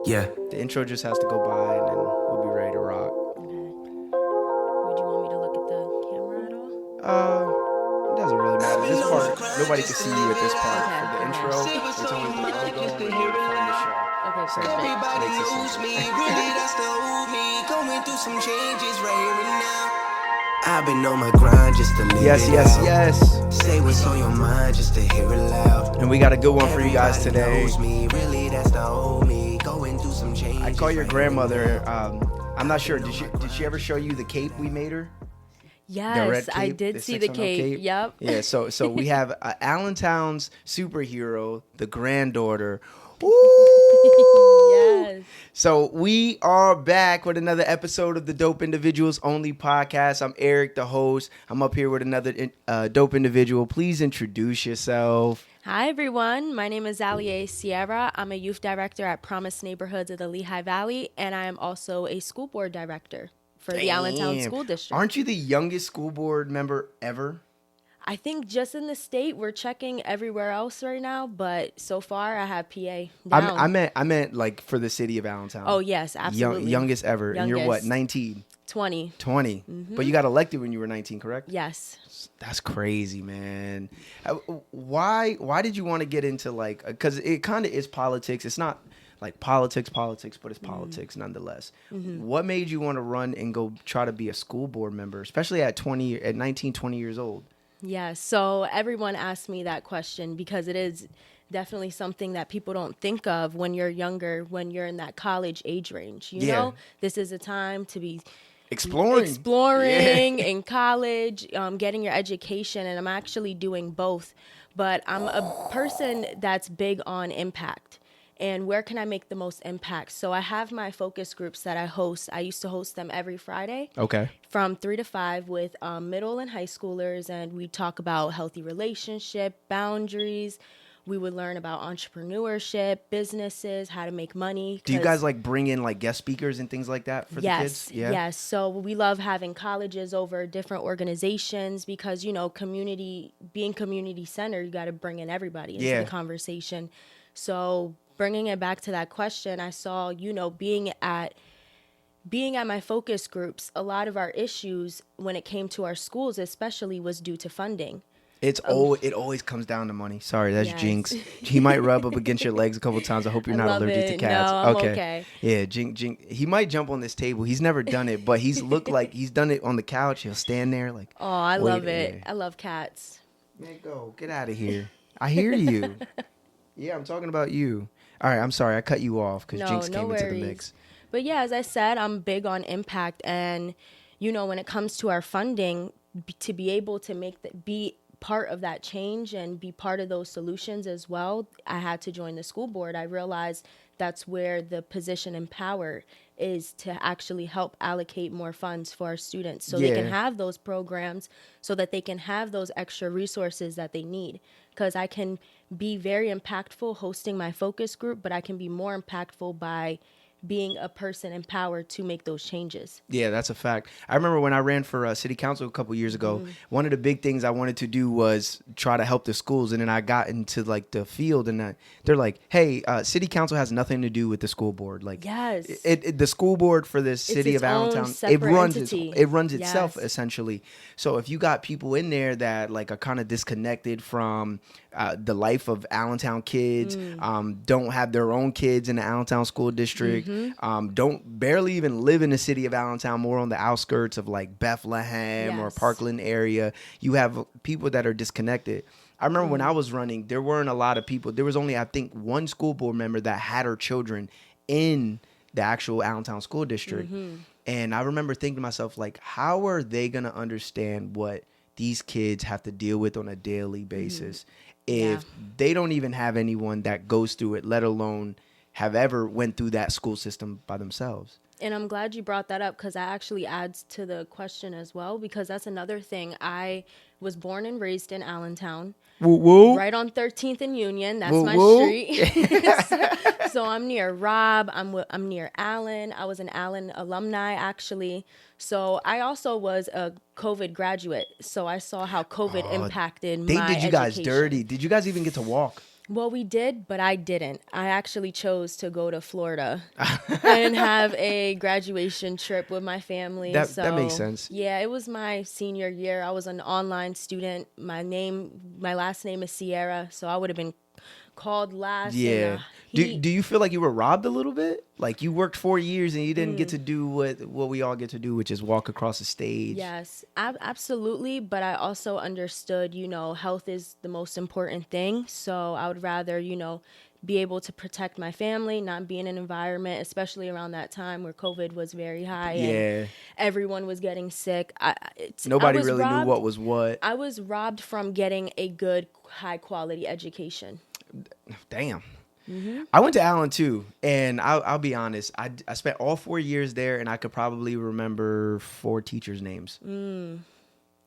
Yeah. The intro just has to go by and then we'll be ready to rock. Okay. Would you want me to look at the camera at all? It doesn't really matter. This part, nobody can see you at this part. Okay, For the okay. intro, it's only the logo and then you find the show. Okay, So perfect. Everybody makes it knows simple. me, really that's the old me. Going through some changes right here and now. I've been on my grind just to live Yes, it yes, out. yes. Say what's on your mind just to hear it loud. And we got a good one for you guys Everybody today. knows me, really that's the old me. Going through some changes. I call your right here and grandmother. now. I'm not sure. Did she ever show you the cape we made her? The red Yes, cape, I did see the 610 cape. Yep. Yeah. So we have Allentown's superhero, the granddaughter. Ooh. Yes. So we are back with another episode of the Dope Individuals Only podcast. I'm Erik the host. I'm up here with another dope individual. Please introduce yourself. Hi, everyone. My name is Zaleeae Sierra. I'm a youth director at Promise Neighborhoods of the Lehigh Valley, and I am also a school board director for the Allentown Damn. School District. Aren't you the youngest school board member ever? I think just in the state, we're checking everywhere else right now, but so far I have PA down. I meant like for the city of Allentown. Oh, yes, absolutely. Youngest ever. And you're what, Youngest. 19? 20. 20. But you got elected when you were 19, correct? Yes. That's crazy, man. Why did you want to get into like, because it kind of is politics. It's not like politics, but it's politics nonetheless. What made you want to run and go try to be a school board member, especially at 19, 20 years old? Yeah, so everyone asks me that question because it is definitely something that people don't think of when you're younger, when you're in that college age range. You Yeah. know, this is a time to be Exploring. in college, getting your education, and I'm actually doing both. But I'm a person that's big on impact. And where can I make the most impact? So I have my focus groups that I host. I used to host them every Friday Okay. from 3 to 5 with middle and high schoolers, and we talk about healthy relationship, boundaries. We would learn about entrepreneurship, businesses, how to make money. Do you 'cause- guys like bring in like guest speakers and things like that for the kids? Yes. So we love having colleges over different organizations because, you know, being community centered, you got to bring in everybody into Yeah. the conversation. So bringing it back to that question, I saw, you know, being at my focus groups, a lot of our issues when it came to our schools especially was due to funding. It always comes down to money. Sorry, that's Yes. Jinx. He might rub up against your legs a couple times. I hope you're I not love allergic to it. cats. No, I'm okay. Yeah, Jinx. He might jump on this table. He's never done it, but he's looked like he's done it on the couch. He'll stand there like, Oh, I wait, love it. yeah. I love cats. Man, go. Get out of here. I hear you. Yeah, I'm talking about you. All right, I'm sorry. I cut you off because No, Jinx no came into the worries. mix. But yeah, as I said, I'm big on impact, and you know, when it comes to our funding, to be able to be part of that change and be part of those solutions as well, I had to join the school board. I realized that's where the position and power is to actually help allocate more funds for our students so they can Yeah. have those programs, so that they can have those extra resources that they need. Because I can be very impactful hosting my focus group, but I can be more impactful by being a person empowered to make those changes. Yeah, that's a fact. I remember when I ran for city council a couple years ago, Mm-hmm. one of the big things I wanted to do was try to help the schools. And then I got into like the field and they're like, hey, city council has nothing to do with the school board. Like, Yes. the school board for the city its of own Allentown, separate entity. it runs itself Yes. essentially. So if you got people in there that like are kind of disconnected from the life of Allentown kids, don't have their own kids in the Allentown school district, don't barely even live in the city of Allentown, more on the outskirts of like Bethlehem or Yes. Parkland area. You have people that are disconnected. I remember when I was running, there weren't a lot of people. There was only, I think, one school board member that had her children in the actual Allentown school district. And I remember thinking to myself, like, how are they going to understand what these kids have to deal with on a daily basis if they don't even have anyone that goes through it, let alone have ever went through that school system by themselves? And I'm glad you brought that up because that actually adds to the question as well, because that's another thing. I was born and raised in Allentown, Woo woo. right on 13th and Union. That's Woo my woo. street. So I'm near Rob. I'm near Allen. I was an Allen alumni, actually. So I also was a COVID graduate. So I saw how COVID impacted They my did you guys education. dirty. Did you guys even get to walk? Well, we did, but I didn't. I actually chose to go to Florida and have a graduation trip with my family. That makes sense. Yeah, it was my senior year. I was an online student. My last name is Sierra, so I would have been called last. Yeah. And, Do you feel like you were robbed a little bit? Like you worked 4 years and you didn't get to do what we all get to do, which is walk across the stage. Yes, absolutely. But I also understood, health is the most important thing. So I would rather, be able to protect my family, not be in an environment, especially around that time where COVID was very high and everyone was getting sick. Nobody really knew what was what. I was robbed from getting a good, high quality education. Damn. I went to Allen too, and I'll be honest. I spent all 4 years there, and I could probably remember 4 teachers' names.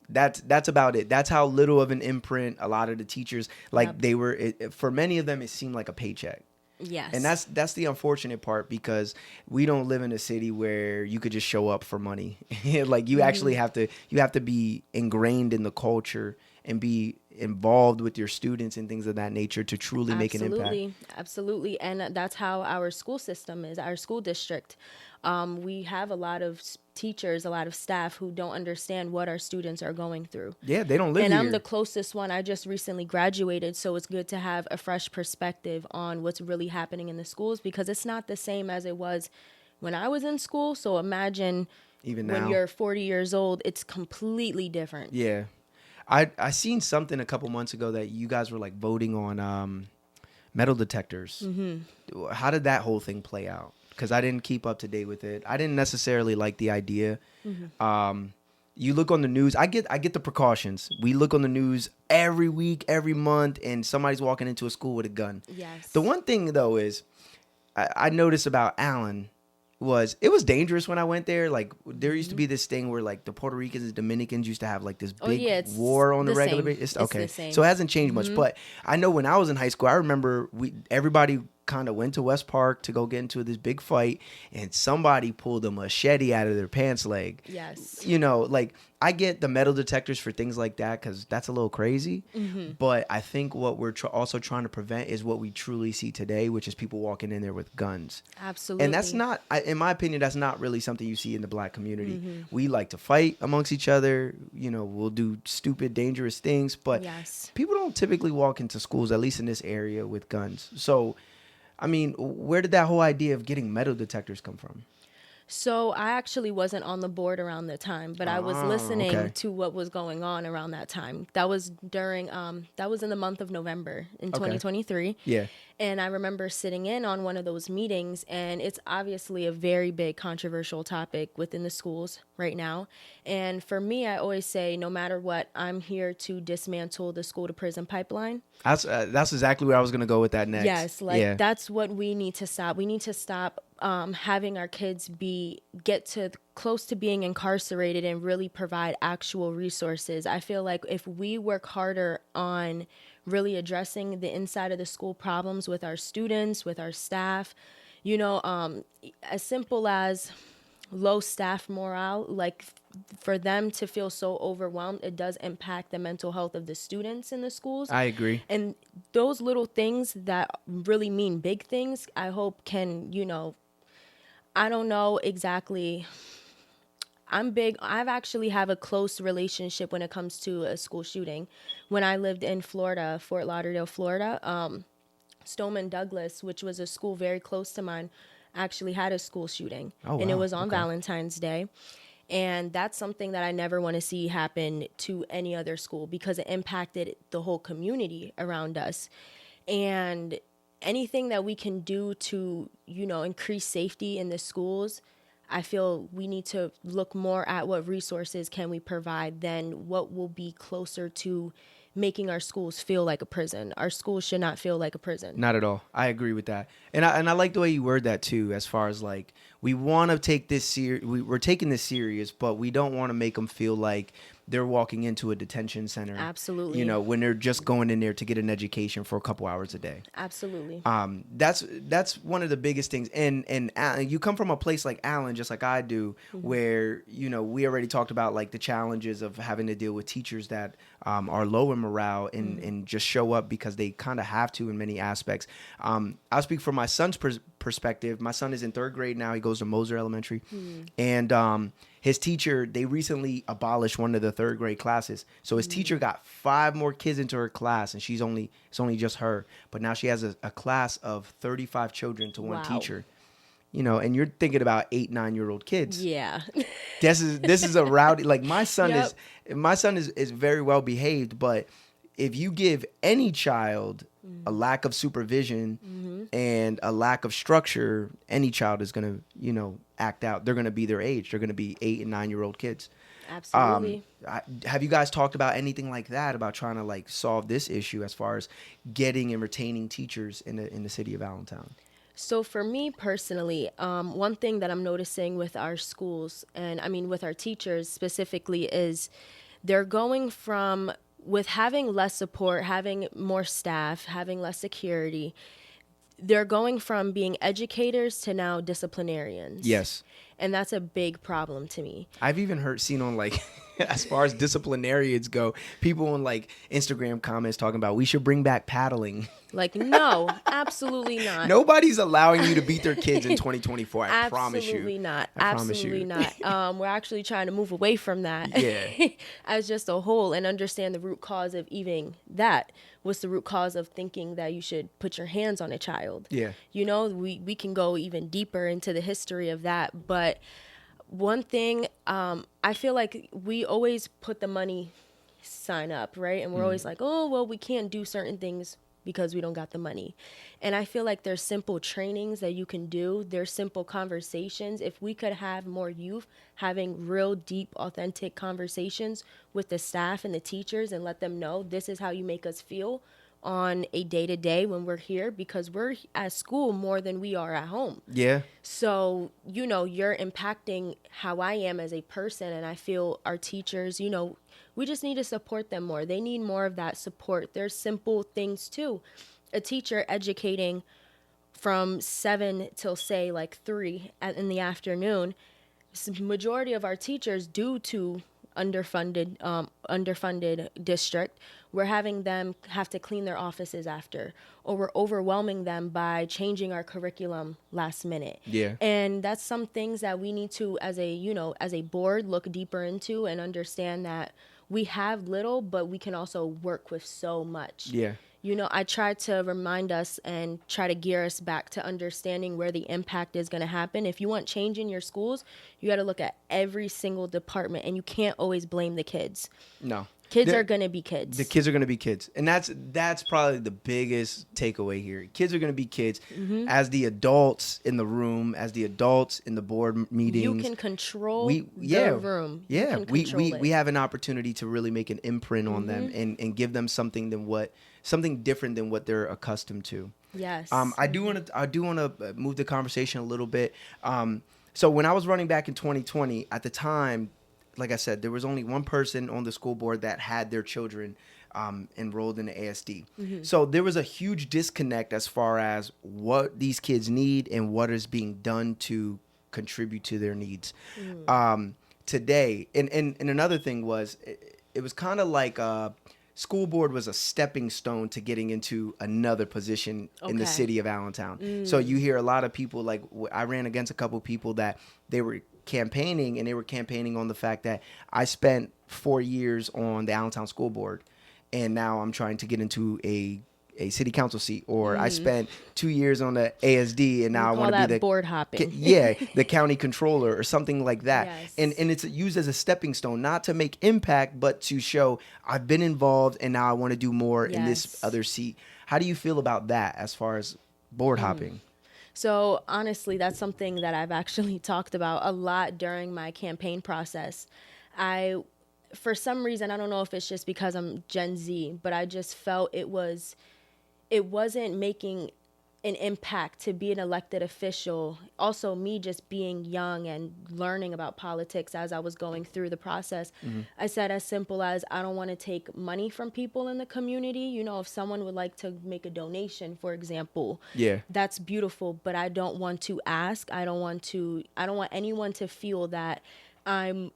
That's about it. That's how little of an imprint a lot of the teachers they were. For many of them, it seemed like a paycheck. Yes, and that's the unfortunate part because we don't live in a city where you could just show up for money. Like you actually have to be ingrained in the culture and be involved with your students and things of that nature to truly make an impact. Absolutely. And that's how our school system is, our school district. We have a lot of teachers, a lot of staff who don't understand what our students are going through. Yeah, they don't live here. And I'm the closest one. I just recently graduated, so it's good to have a fresh perspective on what's really happening in the schools because it's not the same as it was when I was in school. So imagine even when now, you're 40 years old, it's completely different. Yeah. I seen something a couple months ago that you guys were like voting on metal detectors. Mm-hmm. How did that whole thing play out? Because I didn't keep up to date with it. I didn't necessarily like the idea. Mm-hmm. You look on the news. I get the precautions. We look on the news every week, every month, and somebody's walking into a school with a gun. Yes. The one thing though is I noticed about Allen was it was dangerous when I went there. Like there used to be this thing where like the Puerto Ricans and Dominicans used to have like this big war on the regular basis. Okay, so it hasn't changed much. But I know when I was in high school, I remember everybody kind of went to West Park to go get into this big fight, and somebody pulled a machete out of their pants leg. Yes. Like I get the metal detectors for things like that because that's a little crazy. Mm-hmm. But I think what we're also trying to prevent is what we truly see today, which is people walking in there with guns. Absolutely. And that's not, in my opinion, that's not really something you see in the Black community. Mm-hmm. We like to fight amongst each other. We'll do stupid, dangerous things. But people don't typically walk into schools, at least in this area, with guns. So, I mean, where did that whole idea of getting metal detectors come from? So I actually wasn't on the board around the time, but I was listening to what was going on around that time. That was that was in the month of November in 2023. Yeah. And I remember sitting in on one of those meetings, and it's obviously a very big controversial topic within the schools right now. And for me, I always say, no matter what, I'm here to dismantle the school to prison pipeline. That's exactly where I was going to go with that next. Yes, that's what we need to stop. We need to stop having our kids get to close to being incarcerated and really provide actual resources. I feel like if we work harder on really addressing the inside of the school problems with our students, with our staff, as simple as low staff morale, like for them to feel so overwhelmed, it does impact the mental health of the students in the schools. I agree. And those little things that really mean big things, I hope can, I don't know exactly. I've actually have a close relationship when it comes to a school shooting. When I lived in Florida, Fort Lauderdale, Florida, Stoneman Douglas, which was a school very close to mine, actually had a school shooting. Oh, wow. And it was on Valentine's Day. And that's something that I never want to see happen to any other school because it impacted the whole community around us. And anything that we can do to, increase safety in the schools, I feel we need to look more at what resources can we provide than what will be closer to making our schools feel like a prison. Our schools should not feel like a prison. Not at all. I agree with that. And I like the way you word that too, as far as like we want to take this we're taking this serious, but we don't want to make them feel like they're walking into a detention center. Absolutely. You know, when they're just going in there to get an education for a couple hours a day. Absolutely. That's one of the biggest things. And you come from a place like Allen, just like I do, where, you know, we already talked about like the challenges of having to deal with teachers that are low in morale and just show up because they kind of have to in many aspects. I'll speak from my son's perspective. My son is in 3rd grade now. He goes to Moser Elementary. And his teacher, they recently abolished one of the 3rd grade classes. So his teacher got 5 more kids into her class, and it's only just her. But now she has a class of 35 children to one teacher. You know, and you're thinking about 8-9-year-old kids. Yeah. This is a rowdy, like my son is very well behaved, but if you give any child a lack of supervision and a lack of structure, any child is going to, you know, act out. They're going to be their age. They're going to be 8 and 9-year-old kids. Absolutely. Have you guys talked about anything like that, about trying to like solve this issue as far as getting and retaining teachers in the city of Allentown? So for me personally, one thing that I'm noticing with our schools, and I mean with our teachers specifically, is they're going from, with having less support, having more staff, having less security, they're going from being educators to now disciplinarians. Yes. And that's a big problem to me. I've even seen on like, as far as disciplinarians go, people on like Instagram comments talking about we should bring back paddling. Like, no, absolutely not. Nobody's allowing you to beat their kids in 2024. I promise you. Absolutely not. I promise Absolutely you. not. We're actually trying to move away from that. Yeah. As just a whole, and understand the root cause of even that. What's the root cause of thinking that you should put your hands on a child? Yeah. You know, we can go even deeper into the history of that. But one thing, I feel like we always put the money sign up, right? And we're always like, oh, well, we can't do certain things because we don't got the money. And I feel like there's simple trainings that you can do. There's simple conversations. If we could have more youth having real, deep, authentic conversations with the staff and the teachers and let them know this is how you make us feel on a day-to-day when we're here, because we're at school more than we are at home. Yeah. So, you know, you're impacting how I am as a person, and I feel our teachers, you know, we just need to support them more. They need more of that support. There's simple things too. A teacher educating from 7 till say like 3 in the afternoon. Majority of our teachers, due to underfunded district, we're having them have to clean their offices after, or we're overwhelming them by changing our curriculum last minute. Yeah. And that's some things that we need to, as a board, look deeper into and understand that we have little, but we can also work with so much. Yeah. You know, I try to remind us and try to gear us back to understanding where the impact is going to happen. If you want change in your schools, you got to look at every single department, and you can't always blame the kids. No. Kids are going to be kids. The kids are going to be kids. And that's probably the biggest takeaway here. Kids are going to be kids. As the adults in the room, as the adults in the board meetings. You can control the room. Yeah. We We have an opportunity to really make an imprint on them and give them something different than what they're accustomed to. Yes. I do want to move the conversation a little bit. So when I was running back in 2020, at the time, like I said, there was only one person on the school board that had their children enrolled in the ASD. So there was a huge disconnect as far as what these kids need and what is being done to contribute to their needs. Today, and another thing was, it was kind of like school board was a stepping stone to getting into another position in the city of Allentown. So you hear a lot of people, like I ran against a couple people that they were campaigning, and they were campaigning on the fact that I spent 4 years on the Allentown School Board, and now I'm trying to get into a city council seat, or I spent 2 years on the ASD, and now I want to be the board hopping. The county controller or something like that. Yes. And it's used as a stepping stone, not to make impact, but to show I've been involved and now I want to do more in this other seat. How do you feel about that as far as board hopping? So honestly, that's something that I've actually talked about a lot during my campaign process. For some reason, I don't know if it's just because I'm Gen Z, but I just felt it wasn't making an impact, to be an elected official. Also, me just being young and learning about politics as I was going through the process, I said as simple as, I don't want to take money from people in the community. You know, if someone would like to make a donation, for example, Yeah. that's beautiful, but I don't want to ask. I don't want anyone to feel that I'm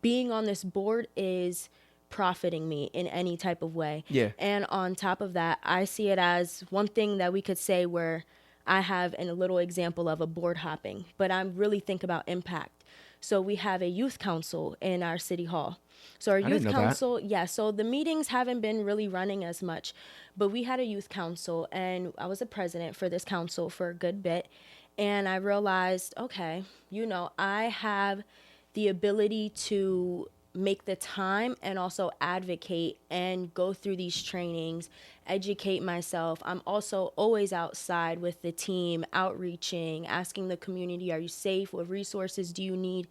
being on this board is profiting me in any type of way. Yeah. And on top of that, I see it as one thing that we could say where I have a little example of a board hopping, but I really think about impact. So we have a youth council in our city hall. So our I didn't youth know that. council, yeah, so the meetings haven't been really running as much, but we had a youth council, and I was a president for this council for a good bit. And I realized, okay, you know, I have the ability to make the time and also advocate and go through these trainings, educate myself. I'm also always outside with the team, outreaching, asking the community, are you safe? What resources do you need?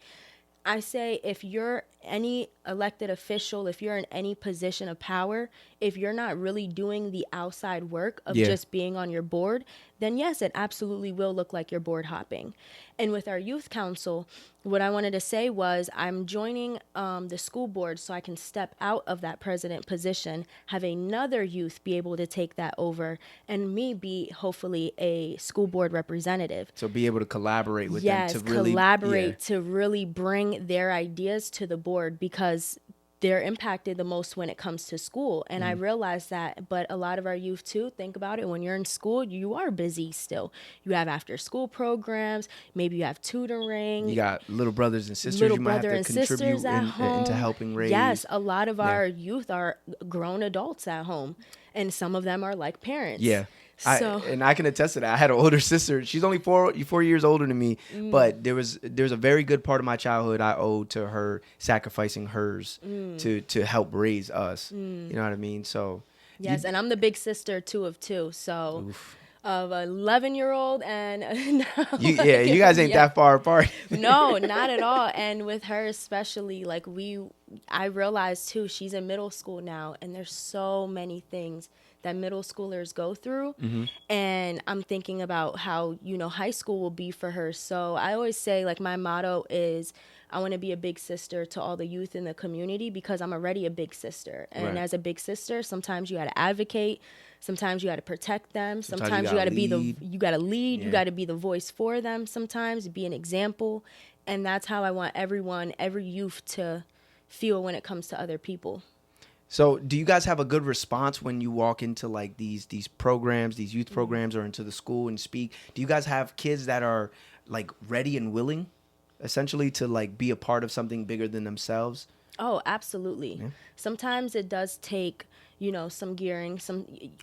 I say, if you're any elected official, if you're in any position of power, if you're not really doing the outside work of just being on your board, then yes, it absolutely will look like you're board hopping. And with our youth council, what I wanted to say was, I'm joining the school board so I can step out of that president position, have another youth be able to take that over, and me be hopefully a school board representative. So be able to collaborate with Yes, them to really collaborate to really bring their ideas to the board, because they're impacted the most when it comes to school. And I realized that, but a lot of our youth too, think about it, when you're in school, you are busy still. You have after school programs, maybe you have tutoring. You got little brothers and sisters Little you might brother have to and sisters contribute at home. into helping raise. Yes, a lot of our youth are grown adults at home, and some of them are like parents. Yeah. So And I can attest to that. I had an older sister. She's only 4 years older than me, but there's a very good part of my childhood I owe to her sacrificing hers to help raise us. You know what I mean? So yes, and I'm the big sister too of two. So of an 11-year-old and you guys ain't that far apart. No, not at all. And with her especially, like I realized too, she's in middle school now, and there's so many things that middle schoolers go through. And I'm thinking about how, you know, high school will be for her. So I always say, like, my motto is, I want to be a big sister to all the youth in the community, because I'm already a big sister. And as a big sister, sometimes you got to advocate. Sometimes you got to protect them. Sometimes you got to be you got to lead. Yeah. You got to be the voice for them. Sometimes be an example. And that's how I want every youth to feel when it comes to other people. So do you guys have a good response when you walk into like these programs, these youth programs, or into the school and speak? Do you guys have kids that are like ready and willing, essentially, to like be a part of something bigger than themselves? Oh, absolutely. Yeah. Sometimes it does take, you know, some gearing.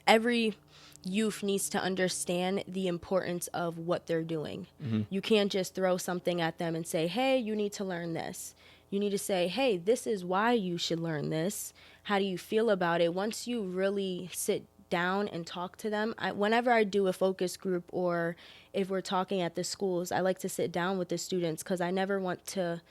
Every youth needs to understand the importance of what they're doing. You can't just throw something at them and say, hey, you need to learn this. You need to say, hey, this is why you should learn this. How do you feel about it? Once you really sit down and talk to them, whenever I do a focus group, or if we're talking at the schools, I like to sit down with the students, because I never want them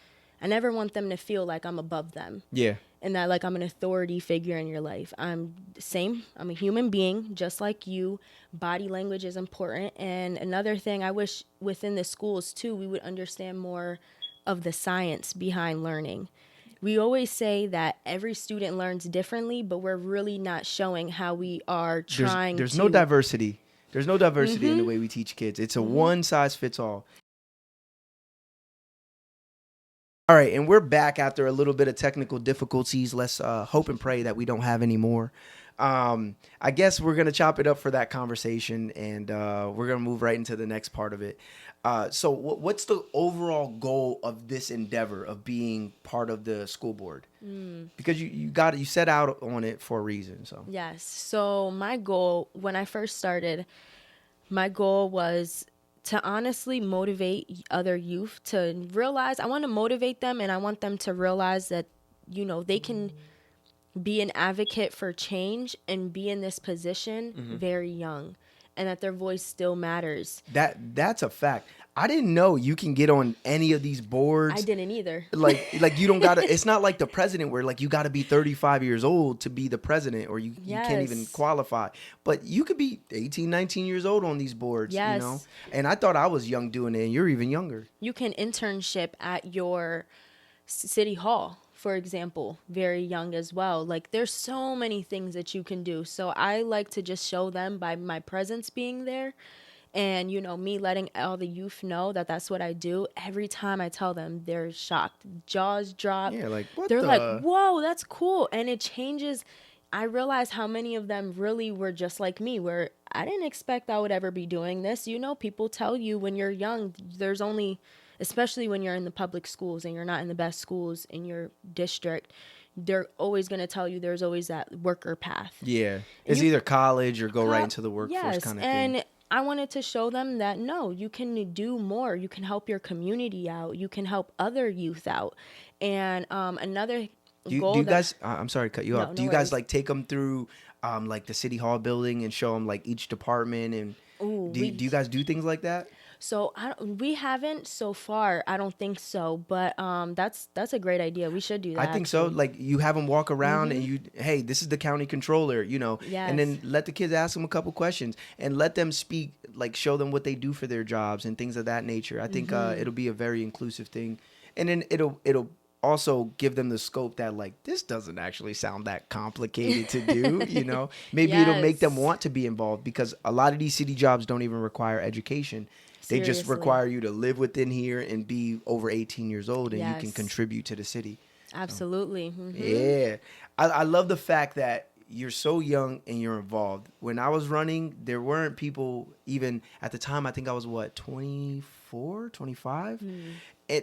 to feel like I'm above them. Yeah. And that like I'm an authority figure in your life. I'm the same. I'm a human being just like you. Body language is important. And another thing, I wish within the schools too, we would understand more of the science behind learning. We always say that every student learns differently, but we're really not showing how we are trying to... There's no diversity. There's no diversity in the way we teach kids. It's a one size fits all. All right, and we're back after a little bit of technical difficulties. Let's hope and pray that we don't have any more. I guess we're going to chop it up for that conversation, and we're going to move right into the next part of it. So what's the overall goal of this endeavor of being part of the school board? Because you set out on it for a reason. So yes. So my goal when I first started, my goal was to honestly motivate other youth to realize, I want to motivate them, and I want them to realize that, you know, they can be an advocate for change and be in this position very young, and that their voice still matters. That's a fact. I didn't know you can get on any of these boards. I didn't either. Like you don't gotta. It's not like the president where like you gotta be 35 years old to be the president, or you can't even Yes. qualify. But you could be 18, 19 years old on these boards. You know. Yes. And I thought I was young doing it, and you're even younger. You can internship at your city hall, for example, very young as well. Like there's so many things that you can do. So I like to just show them by my presence being there. And, you know, me letting all the youth know that that's what I do. Every time I tell them, they're shocked. Jaws drop. Yeah, like, what They're the- like, whoa, that's cool. And it changes. I realized how many of them really were just like me, where I didn't expect I would ever be doing this. You know, people tell you when you're young, there's only, especially when you're in the public schools and you're not in the best schools in your district, they're always going to tell you there's always that worker path. Yeah. It's either college or go right into the workforce kind of thing. And I wanted to show them that no, you can do more. You can help your community out. You can help other youth out. And another goal. Do you guys? I'm sorry to cut you No, off. Do no you guys worries. like take them through like the city hall building and show them like each department and do you guys do things like that? So we haven't so far. I don't think so, but that's a great idea. We should do that. I think so. actually. Like you have them walk around and hey, this is the county controller, you know, and then Yes. let the kids ask them a couple questions and let them speak, like show them what they do for their jobs and things of that nature. I think it'll be a very inclusive thing, and then it'll also give them the scope that like this doesn't actually sound that complicated to do, you know. Maybe it'll make them Yes. want to be involved because a lot of these city jobs don't even require education. They just Seriously. require you to live within here and be over 18 years old and you can Yes. contribute to the city. Absolutely. Mhm. Yeah. I love the fact that you're so young and you're involved. When I was running, there weren't people even at the time. I think I was 24, 25.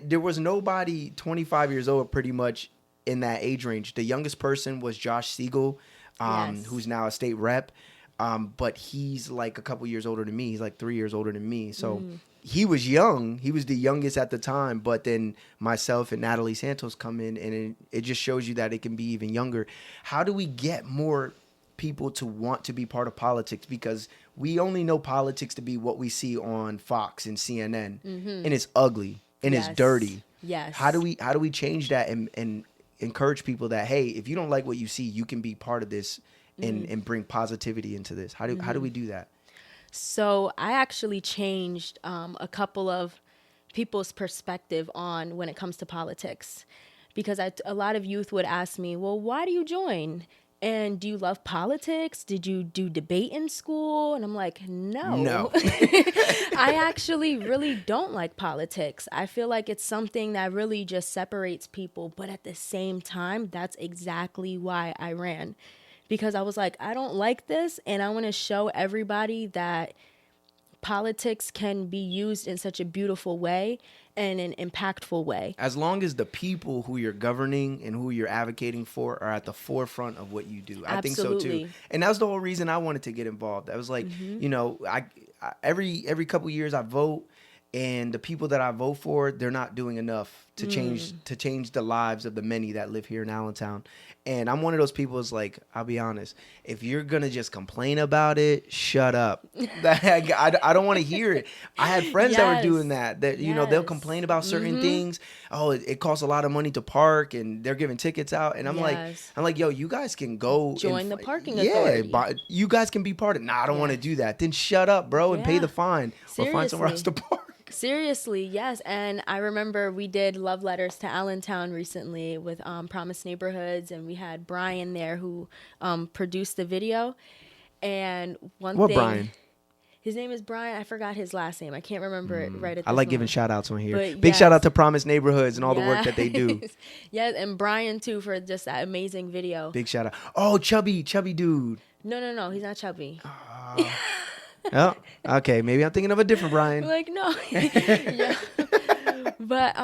There was nobody 25 years old pretty much in that age range. The youngest person was Josh Siegel, Yes. who's now a state rep. But he's like a couple years older than me. He's like 3 years older than me. So he was young. He was the youngest at the time. But then myself and Natalie Santos come in, and it just shows you that it can be even younger. How do we get more people to want to be part of politics? Because we only know politics to be what we see on Fox and CNN, and it's ugly and it's Yes. dirty. Yes. How do we change that and encourage people that, hey, if you don't like what you see, you can be part of this and bring positivity into this? How do we do that? So I actually changed a couple of people's perspective on when it comes to politics, because a lot of youth would ask me, well, why do you join? And do you love politics? Did you do debate in school? And I'm like, no. I actually really don't like politics. I feel like it's something that really just separates people. But at the same time, that's exactly why I ran. Because I was like, I don't like this, and I want to show everybody that politics can be used in such a beautiful way and an impactful way. As long as the people who you're governing and who you're advocating for are at the forefront of what you do. I think so too. Absolutely. And that was the whole reason I wanted to get involved. I was like, you know, I every couple of years I vote, and the people that I vote for, they're not doing enough to change the lives of the many that live here in Allentown. And I'm one of those people who's like, I'll be honest, if you're gonna just complain about it, shut up. I don't want to hear it. I had friends that were doing that. You know, they'll Yes. complain about certain things. Oh, it costs a lot of money to park, and they're giving tickets out. And I'm Yes. like, yo, you guys can go Join the parking yeah, authority. you guys can be part of it. Nah, I don't want to do that. Then shut up, bro, and pay Yeah. the fine or find somewhere else to Seriously. park. Seriously, yes. And I remember we did love letters to Allentown recently with Promise Neighborhoods, and we had Brian there who produced the video. And one What thing, Brian? his name is Brian. I forgot his last name. I can't remember it right at this I like giving moment. shout outs on here. But Big shout yes. out to Promise Neighborhoods and all the work that they do. Yes. Yes, and Brian too for just that amazing video. Big shout out. Oh, chubby dude. No, he's not chubby. Oh, okay. Maybe I'm thinking of a different Brian. Like, no. Yeah. But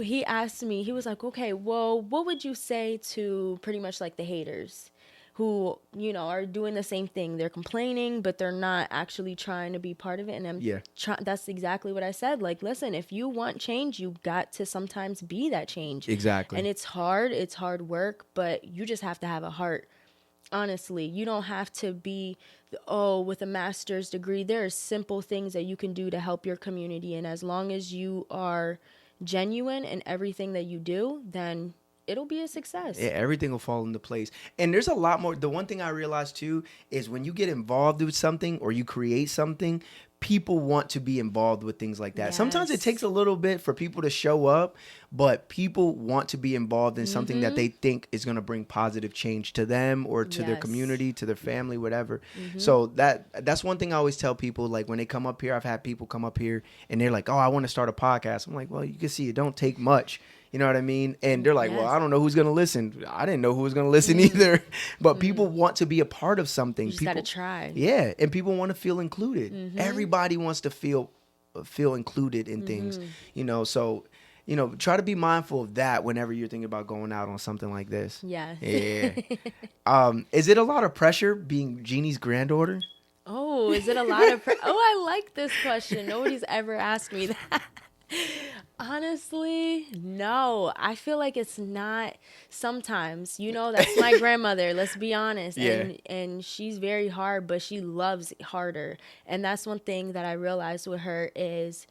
he asked me, he was like, okay, well, what would you say to pretty much like the haters who, you know, are doing the same thing? They're complaining, but they're not actually trying to be part of it. And that's exactly what I said. Like, listen, if you want change, you got to sometimes be that change. Exactly. And it's hard work, but you just have to have a heart. Honestly, you don't have to be, with a master's degree. There are simple things that you can do to help your community. And as long as you are genuine in everything that you do, then it'll be a success. Yeah, everything will fall into place. And there's a lot more. The one thing I realized too is when you get involved with something or you create something, people want to be involved with things like that. Yes. Sometimes it takes a little bit for people to show up, but people want to be involved in something that they think is going to bring positive change to them or to their community, to their family, whatever. So that's one thing I always tell people, like when they come up here. I've had people come up here and they're like, oh, I want to start a podcast. I'm like, well, you can see it don't take much. You know what I mean? And they're like, well, I don't know who's going to listen. I didn't know who was going to listen either. But people want to be a part of something. You just people got to try. Yeah. And people want to feel included. Everybody wants to feel included in things, you know? So, you know, try to be mindful of that whenever you're thinking about going out on something like this. Yes. Yeah. Is it a lot of pressure being Jeannie's granddaughter? Oh, is it a lot of I like this question. Nobody's ever asked me that. Honestly, no. I feel like it's not. Sometimes, you know, that's my grandmother. Let's be honest. Yeah. And she's very hard, but she loves harder. And that's one thing that I realized with her is,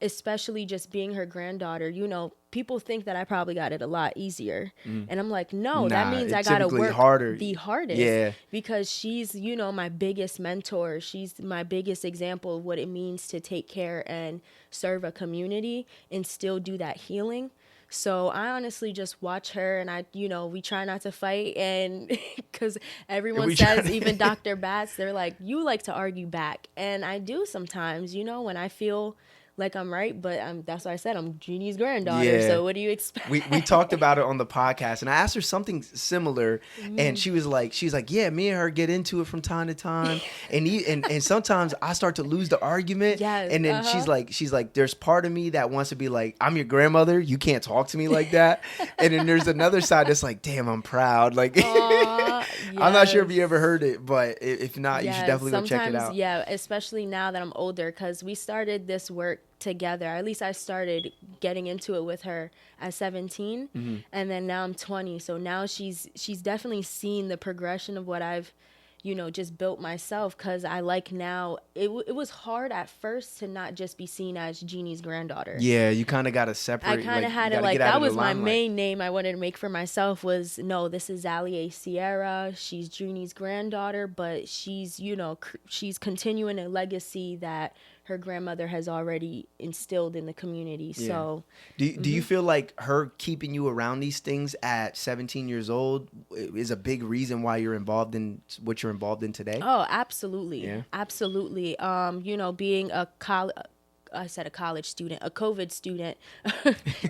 especially just being her granddaughter, you know, people think that I probably got it a lot easier. And I'm like, no, that means I got to work harder. the hardest. Yeah. Because she's, you know, my biggest mentor. She's my biggest example of what it means to take care and serve a community and still do that healing. So I honestly just watch her, and we try not to fight. And because everyone says, even Dr. Batts, they're like, you like to argue back. And I do sometimes, you know, when I feel like I'm right, but that's why I said I'm Jeannie's granddaughter. Yeah. So what do you expect? We talked about it on the podcast, and I asked her something similar, and she's like, yeah, me and her get into it from time to time, and sometimes I start to lose the argument, and then she's like, there's part of me that wants to be like, I'm your grandmother, you can't talk to me like that, and then there's another side that's like, damn, I'm proud, like. Yes. I'm not sure if you ever heard it, but if not, you should definitely go check it out. Yeah, especially now that I'm older, because we started this work together. At least I started getting into it with her at 17, and then now I'm 20. So now she's definitely seen the progression of what I've, you know, just built myself, because I like now, it was hard at first to not just be seen as Jeannie's granddaughter. Yeah, you kind of got to separate. I kind of had it like, that was my main name I wanted to make for myself was, no, this is Zaleeae Sierra. She's Jeannie's granddaughter, but she's, you know, she's continuing a legacy that her grandmother has already instilled in the community. Yeah. So do you feel like her keeping you around these things at 17 years old is a big reason why you're involved in what you're involved in today? Oh, absolutely. Yeah. Absolutely. You know, being a college student, a COVID student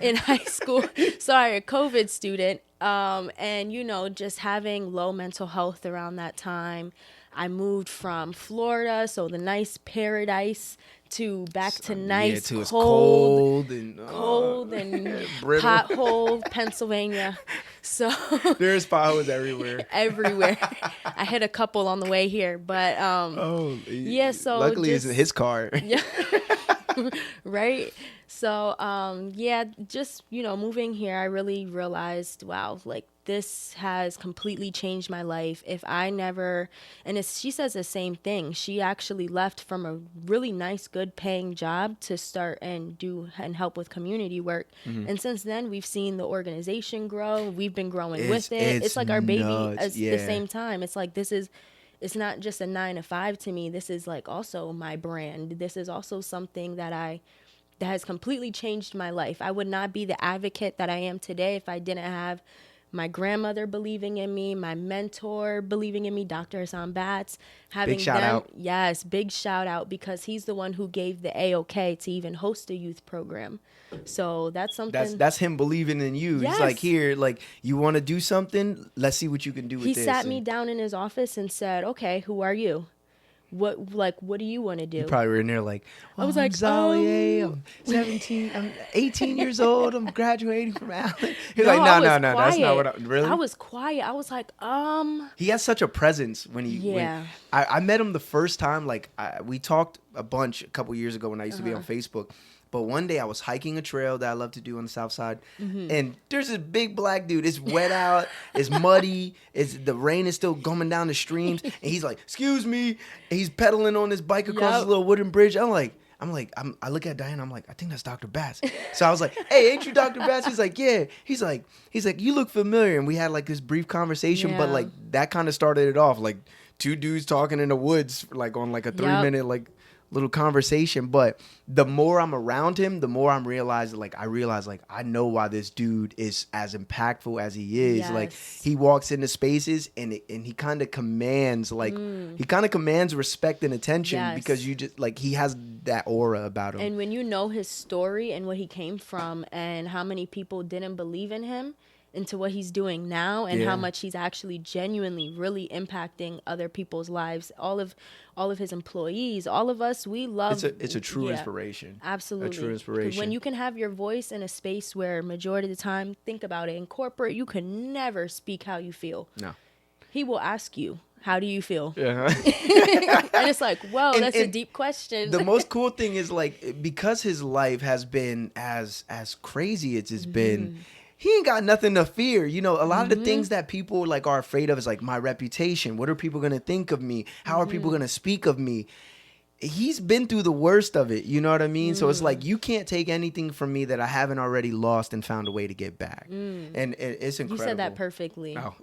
in high school. Sorry, a COVID student. And, you know, just having low mental health around that time. I moved from Florida, so the nice paradise, back to nice cold and pothole Pennsylvania. So there's potholes everywhere. Everywhere. I hit a couple on the way here, but yeah. So luckily, it's in his car. Yeah. Right. So yeah, just, you know, moving here, I really realized, wow, like, this has completely changed my life. If I never, and she says the same thing. She actually left from a really nice, good paying job to start and help with community work. And since then, we've seen the organization grow. We've been growing with it. It's like our baby at the same time. It's like, it's not just a 9 to 5 to me. This is like also my brand. This is also something that has completely changed my life. I would not be the advocate that I am today if I didn't have my grandmother believing in me, my mentor believing in me, Dr. Hassan Batts, having big shout out. Yes, big shout out, because he's the one who gave the A-OK to even host a youth program. So that's something. That's him believing in you. Yes. He's like, here, like, you want to do something? Let's see what you can do with this. He sat me down in his office and said, okay, who are you? What do you want to do? You probably were in there like, well, I was like, Zaleeae, I'm 17, I'm 18 years old, I'm graduating from Allen. He's no, like, no, that's not what really? I was quiet. I was like, He has such a presence when he, I met him the first time, like, we talked a bunch a couple years ago when I used to be on Facebook. But one day I was hiking a trail that I love to do on the south side, and there's this big black dude. It's wet out, it's muddy, the rain is still coming down the streams, and he's like, "Excuse me," and he's pedaling on his bike across this little wooden bridge. I look at Diana. I'm like, I think that's Dr. Bass. So I was like, "Hey, ain't you Dr. Bass?" He's like, "Yeah." He's like, "You look familiar." And we had like this brief conversation, but like that kind of started it off, like two dudes talking in the woods, like on like a 3-minute like little conversation. But the more I'm around him, the more I realize I know why this dude is as impactful as he is. Yes. Like he walks into spaces and he kind of commands respect and attention because you just like he has that aura about him. And when you know his story and what he came from and how many people didn't believe in him into what he's doing now and how much he's actually genuinely really impacting other people's lives, all of his employees, all of us, we love. It's a true inspiration. Absolutely. A true inspiration. 'Cause when you can have your voice in a space where majority of the time, think about it, in corporate, you can never speak how you feel. No. He will ask you, how do you feel? Yeah. And it's like, whoa, that's a deep question. The most cool thing is like, because his life has been as crazy as it's been, he ain't got nothing to fear. You know, a lot of the things that people like are afraid of is like my reputation. What are people going to think of me? How are people going to speak of me? He's been through the worst of it. You know what I mean? So it's like, you can't take anything from me that I haven't already lost and found a way to get back. And it's incredible. You said that perfectly. Oh.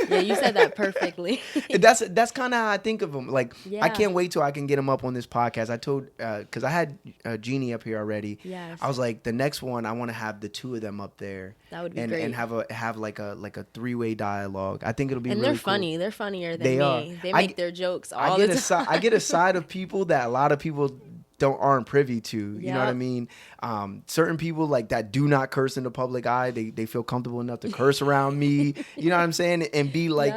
Yeah, you said that perfectly. That's kind of how I think of him. Like, Yeah. I can't wait till I can get him up on this podcast. I told, because I had Jeannie up here already. Yes. I was like, the next one, I want to have the two of them up there. That would be and, great. And have like a 3-way dialogue. I think it'll be And really they're cool. funny. They're funnier than They me. are. They I make get- their jokes all the time. I get a side of people that a lot of people aren't privy to. You know what I Yep. mean? Certain people like that do not curse in the public eye. They feel comfortable enough to curse around me. You know what I'm saying? And be like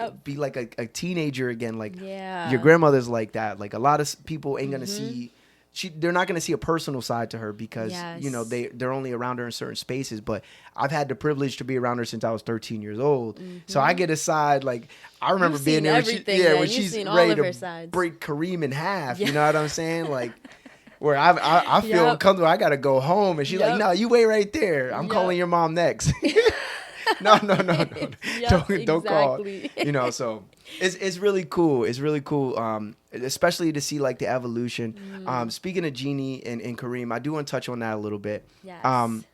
a teenager again. Like your grandmother's like that. Like a lot of people ain't gonna see. They're not gonna see a personal side to her because you know they're only around her in certain spaces. But I've had the privilege to be around her since I was 13 years old. So I get a side. Like I remember You've being seen there everything, when You've she's seen all ready of her to sides. break Kareem in half. You know what I'm saying? Like. Where I feel Yep. uncomfortable, I gotta go home, and she's like, "No, you wait right there. I'm calling your mom next." no, Yep, don't call. exactly. You know, so it's really cool. It's really cool, especially to see like the evolution. Speaking of Jeannie and Kareem, I do want to touch on that a little bit. Yes.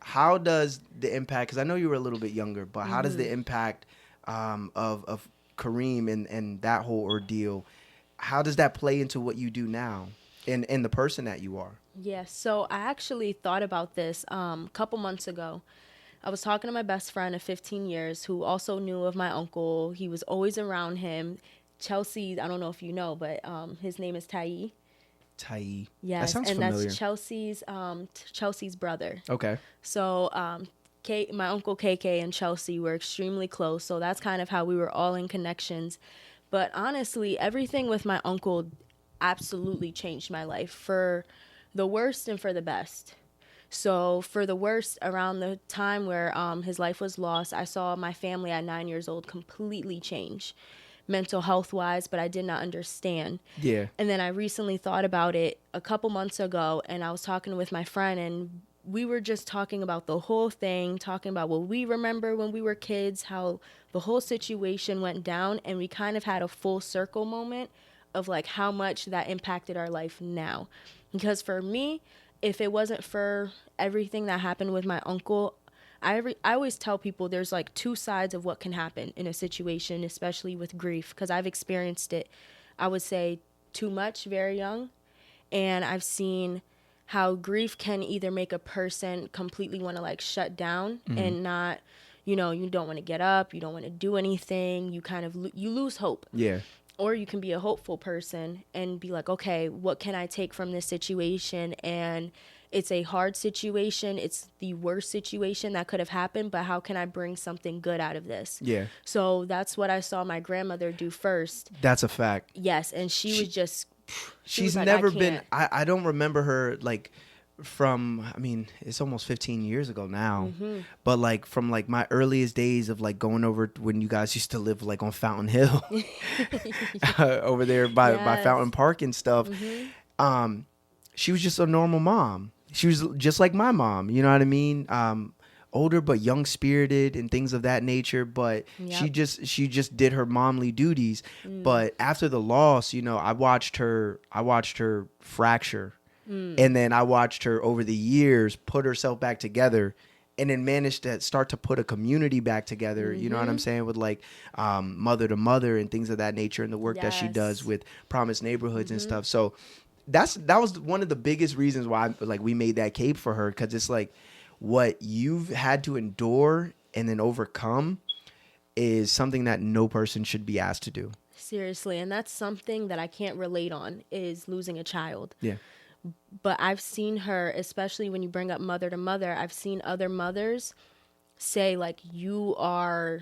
How does the impact? Because I know you were a little bit younger, but how does the impact of Kareem and that whole ordeal? How does that play into what you do now? In the person that you are? Yes. So I actually thought about this a couple months ago. I was talking to my best friend of 15 years who also knew of my uncle. He was always around him. Chelsea, I don't know if you know, but his name is Tai. Tai. Yes, That sounds and familiar. that's Chelsea's brother. Okay. So my uncle KK and Chelsea were extremely close. So that's kind of how we were all in connections. But honestly, everything with my uncle absolutely changed my life for the worst and for the best. So for the worst, around the time where his life was lost, I saw my family at 9 years old completely change, mental health wise, but I did not understand. Yeah. And then I recently thought about it a couple months ago, and I was talking with my friend, and we were just talking about the whole thing, talking about what we remember when we were kids, how the whole situation went down, and we kind of had a full circle moment of like how much that impacted our life now. Because for me, if it wasn't for everything that happened with my uncle, I always tell people there's like two sides of what can happen in a situation, especially with grief, because I've experienced it, I would say, too much very young. And I've seen how grief can either make a person completely want to like shut down and not, you know, you don't want to get up, you don't want to do anything, you kind of you lose hope. Yeah. Or you can be a hopeful person and be like, okay, what can I take from this situation? And it's a hard situation. It's the worst situation that could have happened, but how can I bring something good out of this? Yeah. So that's what I saw my grandmother do first. That's a fact. Yes, and she was just... she She's was like, never I been... can't. I don't remember her, like... from, I mean, it's almost 15 years ago now, but like from like my earliest days of like going over when you guys used to live like on Fountain Hill over there by Yes. Fountain Park and stuff. she was just a normal mom. She was just like my mom, you know what I mean? Older but young spirited and things of that nature, but Yep. she just did her momly duties. But after the loss, you know, I watched her fracture. And then I watched her over the years put herself back together, and then managed to start to put a community back together. You know what I'm saying? With like mother to mother and things of that nature, and the work that she does Yes. with Promise Neighborhoods and stuff. So that was one of the biggest reasons why like we made that cape for her, because it's like what you've had to endure and then overcome is something that no person should be asked to do. Seriously, and that's something that I can't relate on, is losing a child. Yeah. But I've seen her, especially when you bring up mother to mother, I've seen other mothers say, like, you are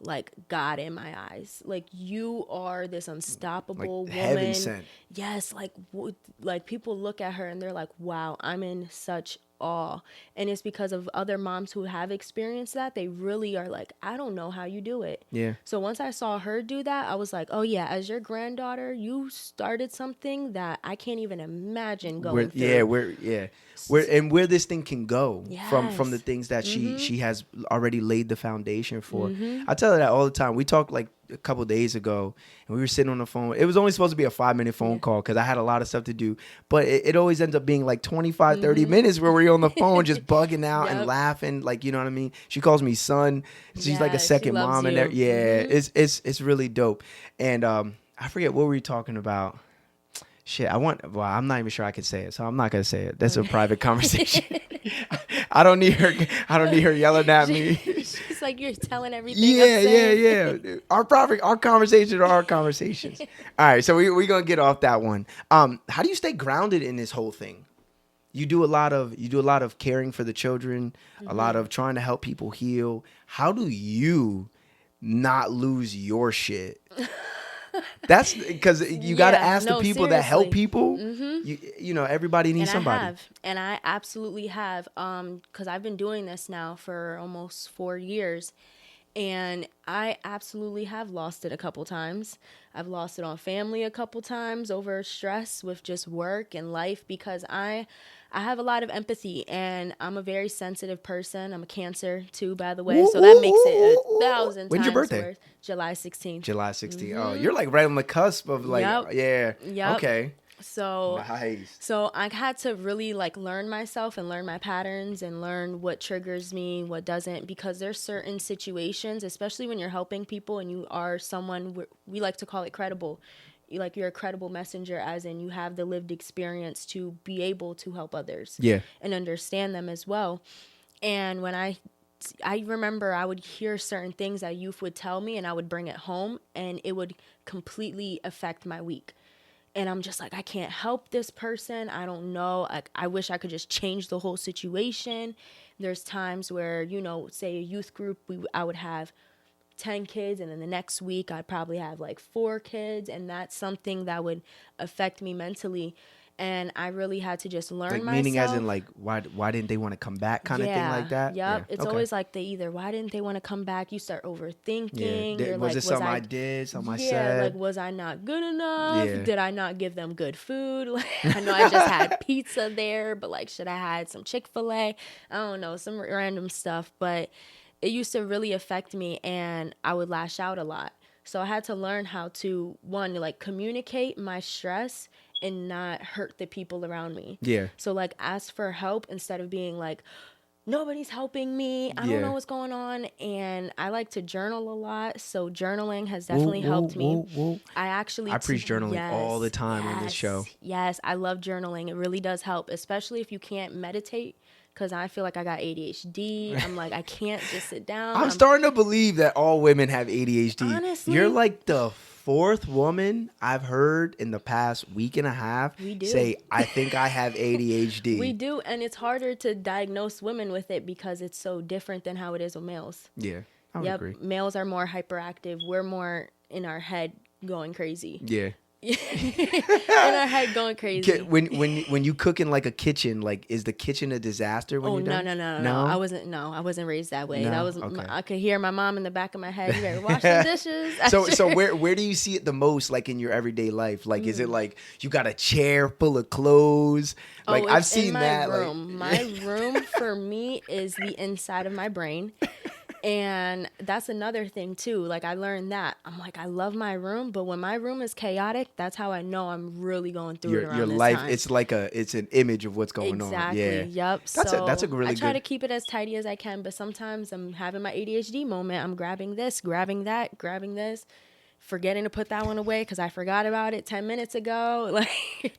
like God in my eyes. Like, you are this unstoppable Like woman. heaven sent. Yes, like people look at her and they're like, wow, I'm in such awe. And it's because of other moms who have experienced that. They really are like, I don't know how you do it. Yeah. So once I saw her do that, I was like, oh yeah, as your granddaughter, you started something that I can't even imagine going through. Where this thing can go from the Yes. things that she has already laid the foundation for. I tell her that all the time. We talked like a couple days ago, and we were sitting on the phone. It was only supposed to be a 5-minute phone call because I had a lot of stuff to do, but it always ends up being like 25 30 minutes where we're on the phone just bugging out and Yep. laughing, like, you know what I mean? She calls me son. She's like a Yeah, she second loves mom, and you. it's really dope. And I forget what we were talking about. Shit, I'm not even sure I could say it, so I'm not gonna say it. That's a private conversation. I don't need her yelling at me. She's like, you're telling everything. Yeah. Our conversations are our conversations. All right, so we gonna get off that one. How do you stay grounded in this whole thing? You do a lot of caring for the children, a lot of trying to help people heal. How do you not lose your shit? That's because you got to ask the people that help people. You know, everybody needs somebody. And I absolutely have, because I've been doing this now for almost 4 years, and I absolutely have lost it a couple times. I've lost it on family a couple times over stress with just work and life, because I have a lot of empathy, and I'm a very sensitive person. I'm a Cancer too, by the way, so that makes it 1,000 When's times your birthday? worse. July 16th. July 16th. Oh, you're like right on the cusp of like, Yep. Okay. So Nice. So I had to really like learn myself and learn my patterns and learn what triggers me, what doesn't, because there's certain situations, especially when you're helping people and you are someone, we like to call it credible. You're a credible messenger, as in you have the lived experience to be able to help others and understand them as well. And when I remember I would hear certain things that youth would tell me, and I would bring it home, and it would completely affect my week. And I'm just like, I can't help this person. I don't know. Like, I wish I could just change the whole situation. There's times where, you know, say a youth group, I would have 10 kids, and then the next week I'd probably have like 4 kids, and that's something that would affect me mentally. And I really had to just learn like myself. meaning as in like why didn't they want to come back kind of thing like that? Yep. Yeah. It's Okay. always like why didn't they want to come back? You start overthinking. Yeah. You're Was like, it something I did, something I yeah, said? like, was I not good enough? Yeah. Did I not give them good food? Like, I know I just had pizza there, but like, should I had some Chick-fil-A? I don't know, some random stuff. But it used to really affect me, and I would lash out a lot. So I had to learn how to, one, like, communicate my stress and not hurt the people around me. Yeah. So like, ask for help instead of being like, nobody's helping me. I don't know what's going on. And I like to journal a lot. So journaling has definitely helped me. I preach journaling all the time on this show. Yes, I love journaling. It really does help, especially if you can't meditate. Because I feel like I got ADHD. I'm like, I can't just sit down. I'm starting to believe that all women have ADHD. Honestly. You're like the 4th woman I've heard in the past week and a half say, I think I have ADHD. We do, and it's harder to diagnose women with it because it's so different than how it is with males. Yeah, I would agree. Males are more hyperactive. We're more in our head going crazy. Yeah. in our head going crazy. When you cook in like a kitchen, like is the kitchen a disaster when Oh, you're done? no. I wasn't raised that way. No? That was Okay. I could hear my mom in the back of my head. You better wash the dishes. So where do you see it the most, like in your everyday life? Like, is it like you got a chair full of clothes? Like I've seen in my that. room. Like My room for me is the inside of my brain. And that's another thing too. Like I learned that. I'm like, I love my room, but when my room is chaotic, that's how I know I'm really going through it around your this life. time. It's an image of what's going on. Exactly. Yeah. Yep. That's a really I try good. to keep it as tidy as I can, but sometimes I'm having my ADHD moment. I'm grabbing this, grabbing that, grabbing this, forgetting to put that one away because I forgot about it 10 minutes ago. Like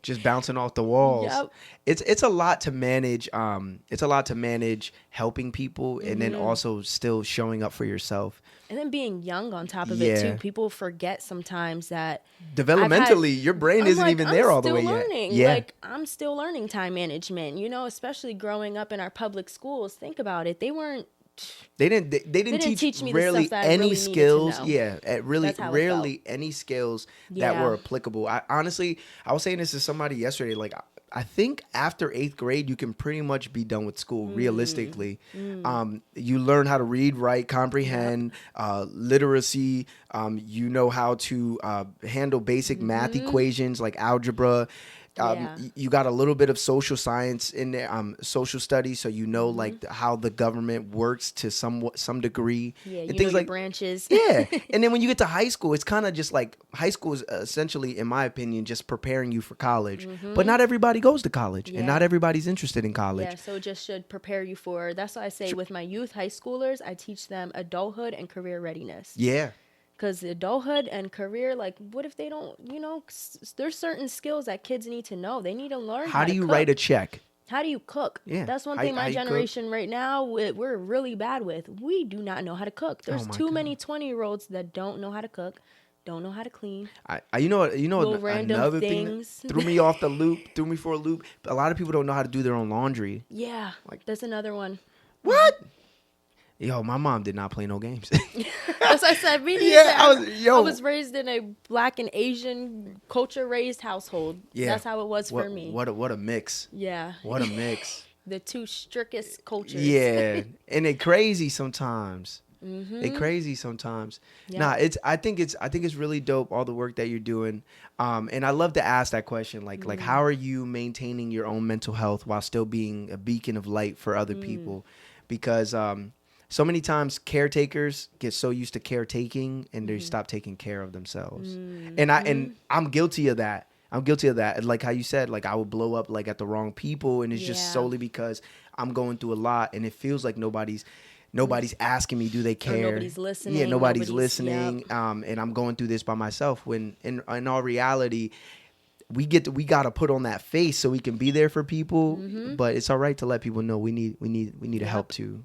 Just bouncing off the walls. Yep. It's a lot to manage. It's a lot to manage helping people and then also still showing up for yourself. And then being young on top of it Yeah. too. People forget sometimes that Developmentally, your brain I'm isn't like, even there all the still way learning. yet. Yeah. Like I'm still learning time management, especially growing up in our public schools. Think about it. They They didn't teach me the rarely stuff that I any really needed to skills. know. Yeah, really That's how it rarely any skills that Yeah. were applicable. I honestly, I was saying this to somebody yesterday. Like, I think after 8th grade, you can pretty much be done with school. Realistically, you learn how to read, write, comprehend, literacy. You know how to handle basic math equations like algebra. Yeah. You got a little bit of social science in there, social studies, so you know like how the government works to some degree. Yeah, and you things know like your branches. yeah, and then when you get to high school, it's kind of just like high school is essentially, in my opinion, just preparing you for college. But not everybody goes to college, and not Yeah. everybody's interested in college. Yeah, so it just should prepare you for. That's why I say with my youth high schoolers, I teach them adulthood and career readiness. Yeah. Because adulthood and career, like, what if they don't, there's certain skills that kids need to know. They need to learn How do to you cook. write a check? How do you cook? Yeah. That's one How- thing how my you cook? generation right now, we're really bad with. We do not know how to cook. There's my too God. many 20-year-olds that don't know how to cook, don't know how to clean. You know Little random another thing things. that threw me off the loop, threw me for a loop. A lot of people don't know how to do their own laundry. Yeah, that's another one. What? Yo, my mom did not play no games. As I said, me neither. Yeah, I was raised in a Black and Asian culture raised household. Yeah. That's how it was for me. What a mix. Yeah. What a mix. The two strictest cultures. Yeah, and they crazy sometimes. They crazy sometimes. Yeah. Nah, I think it's really dope, all the work that you're doing. And I love to ask that question, like how are you maintaining your own mental health while still being a beacon of light for other people? Because so many times caretakers get so used to caretaking and they stop taking care of themselves. And I'm guilty of that. Like how you said, like I would blow up like at the wrong people, and it's just Yeah. solely because I'm going through a lot, and it feels like nobody's asking me, do they care? nobody's listening, Yeah, nobody's nobody's- listening. And I'm going through this by myself. When in all reality, we gotta put on that face so we can be there for people. But it's all right to let people know we need a help too.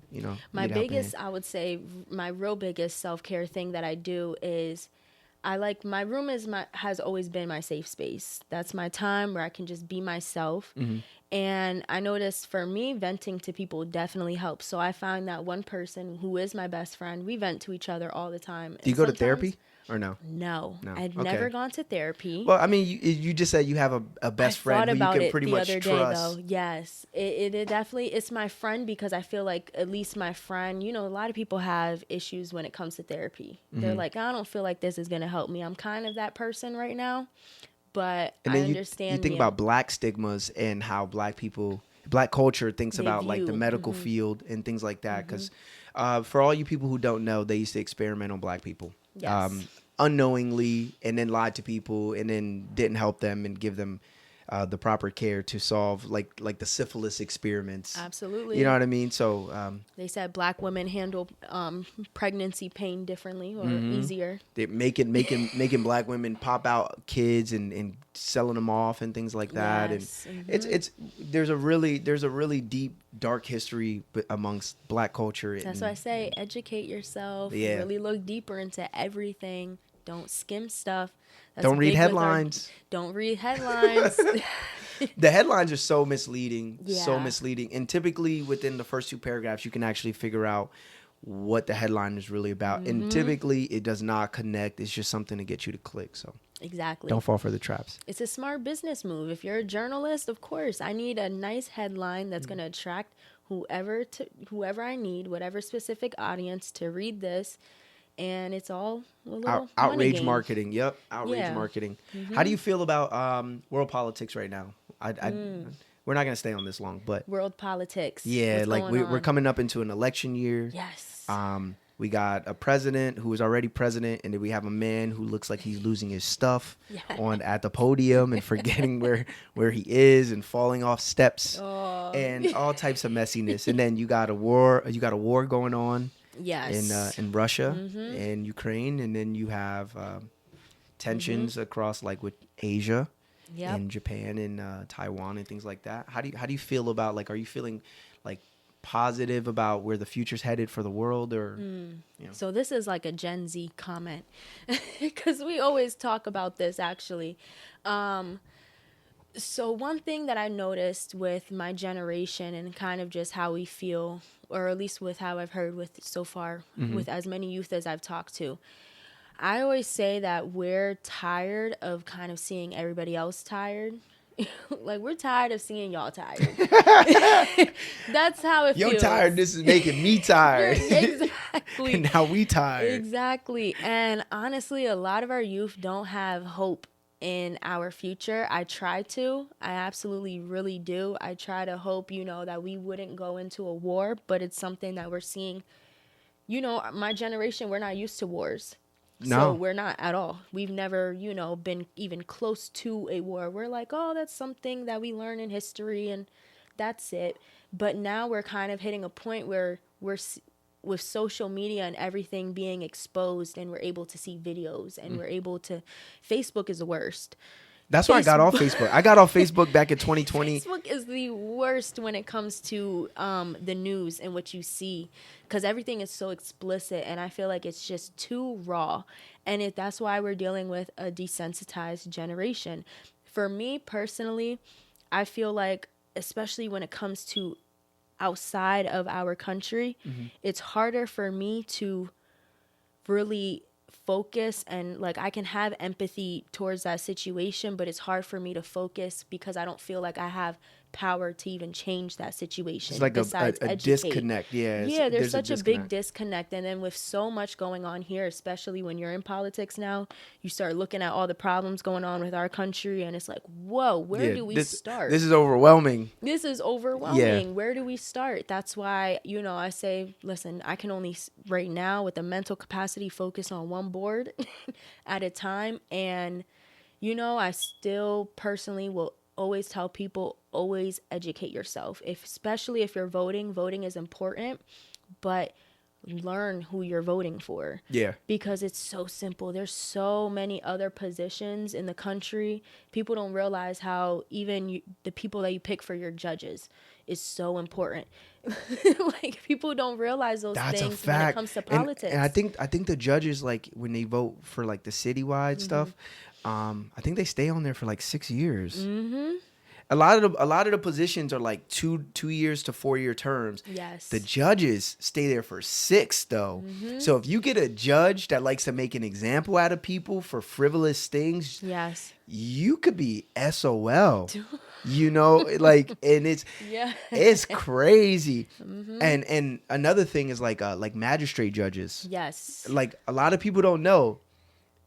My biggest, I would say, my real biggest self-care thing that I do is my room has always been my safe space. That's my time where I can just be myself. And I noticed for me, venting to people definitely helps. So I found that one person who is my best friend, we vent to each other all the time. Do you go to therapy or no? No. I'd Okay. never gone to therapy. Well, I mean, you just said you have a best friend who you can pretty much trust. Though. Yes, it definitely, it's my friend because I feel like at least my friend, a lot of people have issues when it comes to therapy. They're like, I don't feel like this is going to help me. I'm kind of that person right now, but And I then understand. you think about black stigmas and how black culture thinks They about like the view- medical field and things like that. Because for all you people who don't know, they used to experiment on black people. Yes. Unknowingly, and then lied to people, and then didn't help them and give them the proper care to solve like the syphilis experiments. Absolutely. You know what I mean? So They said black women handle pregnancy pain differently or easier. they're making black women pop out kids and selling them off and things like that. Yes. And it's there's a really deep dark history amongst black culture. That's why I say educate yourself. Yeah. Really look deeper into everything. Don't skim stuff. That's Don't read big with our- headlines. Don't read headlines. The headlines are so misleading, so Yeah. misleading. And typically within the first 2 paragraphs, you can actually figure out what the headline is really about. And typically it does not connect. It's just something to get you to click. So Exactly. Don't fall for the traps. It's a smart business move. If you're a journalist, of course, I need a nice headline that's going to attract whoever I need, whatever specific audience to read this, and it's all a little money Outrage game. marketing. Yep, outrage Yeah. marketing. How do you feel about world politics right now? We're not gonna stay on this long, but World politics. yeah, What's like going we're on? coming up into an election year. Yes. We got a president who is already president, and then we have a man who looks like he's losing his stuff at the podium and forgetting where he is and falling off steps and all types of messiness. And then you got a war going on Yes. in Russia and Ukraine, and then you have tensions across like with Asia. Yep. In Japan and Taiwan and things like that. How do you feel about, like, are you feeling like positive about where the future's headed for the world, or So this is like a Gen Z comment because we always talk about this actually. So one thing that I noticed with my generation and kind of just how we feel, or at least with how I've heard with so far with as many youth as I've talked to, I always say that we're tired of kind of seeing everybody else tired. Like, we're tired of seeing y'all tired. That's how it feels. Your tiredness is making me tired. Exactly. And now we tired. Exactly. And honestly, a lot of our youth don't have hope in our future. I absolutely really do. I try to hope, that we wouldn't go into a war, but it's something that we're seeing. My generation, we're not used to wars. No. So we're not at all. We've never, been even close to a war. We're like, oh, that's something that we learn in history and that's it. But now we're kind of hitting a point where with social media and everything being exposed, and we're able to see videos, and we're able to, Facebook is the worst. That's why I got off Facebook. I got off Facebook back in 2020. Facebook is the worst when it comes to the news and what you see, because everything is so explicit, and I feel like it's just too raw. And that's why we're dealing with a desensitized generation. For me personally, I feel like, especially when it comes to outside of our country, it's harder for me to really focus, and like, I can have empathy towards that situation, but it's hard for me to focus because I don't feel like I have power to even change that situation. It's like a disconnect. Yeah, there's such a big disconnect. And then with so much going on here, especially when you're in politics now, you start looking at all the problems going on with our country, and it's like, whoa, where do we start? This is overwhelming. Yeah. Where do we start? That's why, I say, listen, I can only right now with the mental capacity focus on one board at a time. And, I still personally will always tell people, always educate yourself. Especially if you're voting is important, but learn who you're voting for. Yeah. Because it's so simple. There's so many other positions in the country. People don't realize how even the people that you pick for your judges is so important. Like, people don't realize those things when it comes to politics. And I think the judges, like, when they vote for like the citywide stuff, I think they stay on there for like 6 years. A lot of the positions are like 2 years to 4 year terms. Yes. The judges stay there for 6 though. So if you get a judge that likes to make an example out of people for frivolous things, yes, you could be SOL. Like, and it's crazy. And another thing is like magistrate judges. Yes. Like, a lot of people don't know,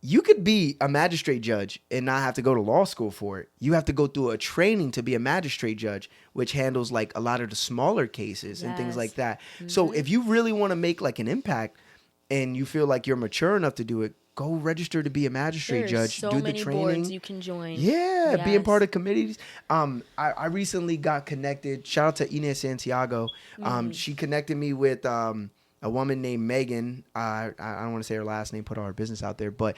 you could be a magistrate judge and not have to go to law school for it. You have to go through a training to be a magistrate judge, which handles like a lot of the smaller cases and things like that. So if you really want to make like an impact and you feel like you're mature enough to do it, go register to be a magistrate judge. So do the many training. boards you can join. Yeah, being part of committees. I recently got connected. Shout out to Inez Santiago. She connected me with a woman named Megan. I don't want to say her last name, put all her business out there, but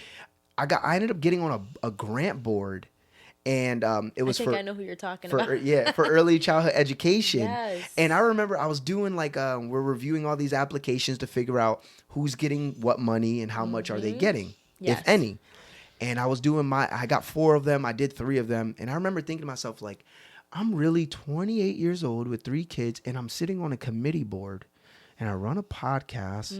I ended up getting on a grant board, and it was I know who you're talking about. For early childhood education. Yes. And I remember I was doing like we're reviewing all these applications to figure out who's getting what money and how much are they getting, if any. And I was doing I got 4 of them. I did 3 of them, and I remember thinking to myself, like, I'm really 28 years old with 3 kids, and I'm sitting on a committee board and I run a podcast,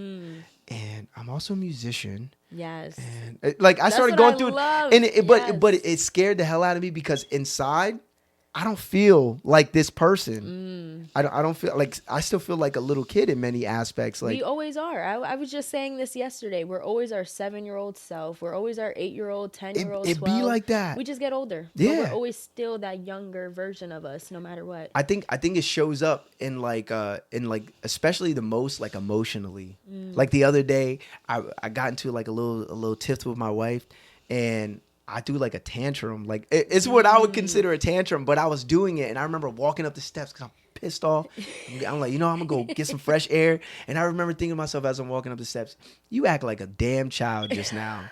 and I'm also a musician. Yes. And like I started what going I through love. it, and but Yes. it scared the hell out of me because inside I don't feel like this person. I don't feel like, I still feel like a little kid in many aspects. Like We always are. I was just saying this yesterday. We're always our 7-year-old self. We're always our 8-year-old, 10-year-old, it 12. be like that. We just get older. But Yeah. we're always still that younger version of us, no matter what. I think it shows up in like especially the most like emotionally. Like the other day, I got into like a little tiff with my wife, and I do like a tantrum. Like it's what I would consider a tantrum, but I was doing it, and I remember walking up the steps because I'm pissed off. I'm like, I'm gonna go get some fresh air. And I remember thinking to myself as I'm walking up the steps, you act like a damn child just now.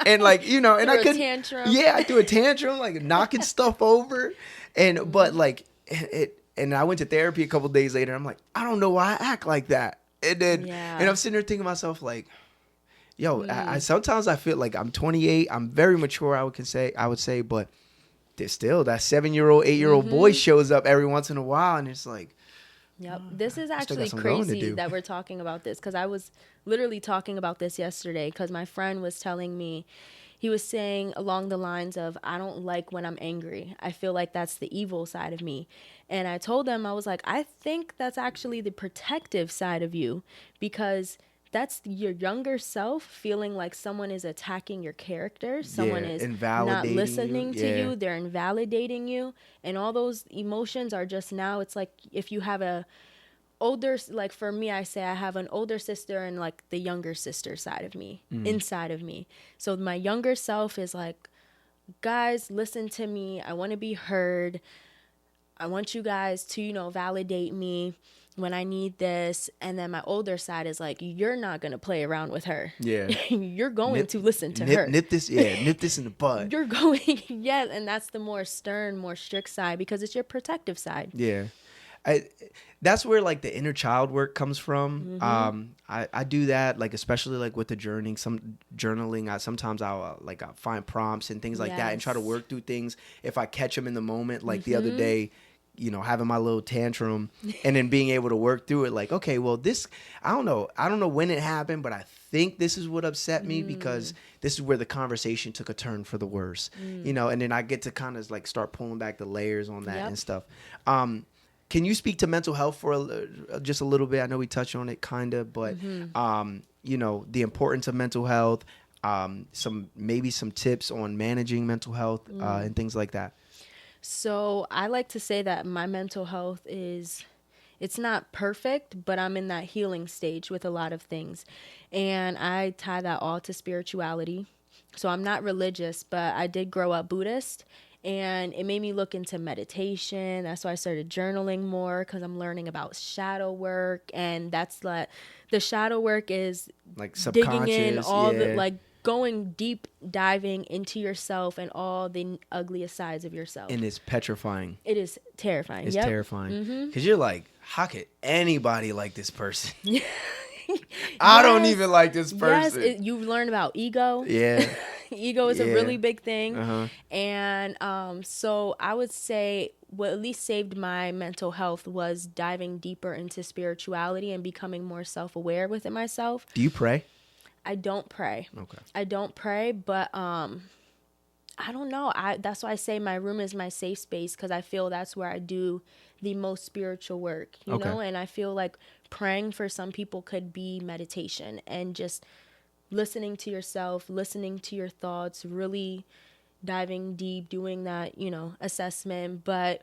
And like, and I couldn't. Tantrum. Yeah, I do a tantrum, like knocking stuff over, and but like it. And I went to therapy a couple days later. And I'm like, I don't know why I act like that. And then, and I'm sitting there thinking to myself, like, yo, I sometimes I feel like I'm 28. I'm very mature. I would say, but there's still that 7-year-old, 8-year-old boy shows up every once in a while, and it's like. Yep. This is actually some growing to crazy do. that we're talking about this, because I was literally talking about this yesterday because my friend was telling me, he was saying along the lines of, I don't like when I'm angry. I feel like that's the evil side of me. And I told him, I was like, I think that's actually the protective side of you, because that's your younger self feeling like someone is attacking your character. Someone is not listening to you. They're invalidating you. And all those emotions are just now, it's like if you have a older, like for me, I say I have an older sister and like the younger sister side of me, inside of me. So my younger self is like, guys, listen to me. I want to be heard. I want you guys to, validate me when I need this. And then my older side is like, you're not going to play around with her. Yeah. You're going to listen to her. Nip this in the bud. You're going, yes. And that's the more stern, more strict side, because it's your protective side. Yeah. That's where like the inner child work comes from. I do that, like especially like with the journaling. Sometimes I'll find prompts and things like that and try to work through things if I catch them in the moment. Like the other day, having my little tantrum and then being able to work through it. Like, okay, well this, I don't know when it happened, but I think this is what upset me because this is where the conversation took a turn for the worse. And then I get to kind of like start pulling back the layers on that and stuff. Can you speak to mental health for just a little bit? I know we touched on it kind of, but, the importance of mental health, some tips on managing mental health and things like that. So I like to say that my mental health it's not perfect, but I'm in that healing stage with a lot of things. And I tie that all to spirituality. So I'm not religious, but I did grow up Buddhist. And it made me look into meditation. That's why I started journaling more, because I'm learning about shadow work. And that's like, the shadow work is like subconscious, digging in all the, like going deep, diving into yourself and all the ugliest sides of yourself. And it's petrifying. It is terrifying. It's terrifying. Because you're like, how could anybody like this person? I don't even like this person. Yes, you learn about ego. Yeah. Ego is a really big thing. And so I would say what at least saved my mental health was diving deeper into spirituality and becoming more self-aware within myself. Do you pray? I don't pray. Okay. I don't pray, but I don't know. That's why I say my room is my safe space, because I feel that's where I do the most spiritual work, you know? And I feel like praying for some people could be meditation and just listening to yourself, listening to your thoughts, really diving deep, doing that, assessment. But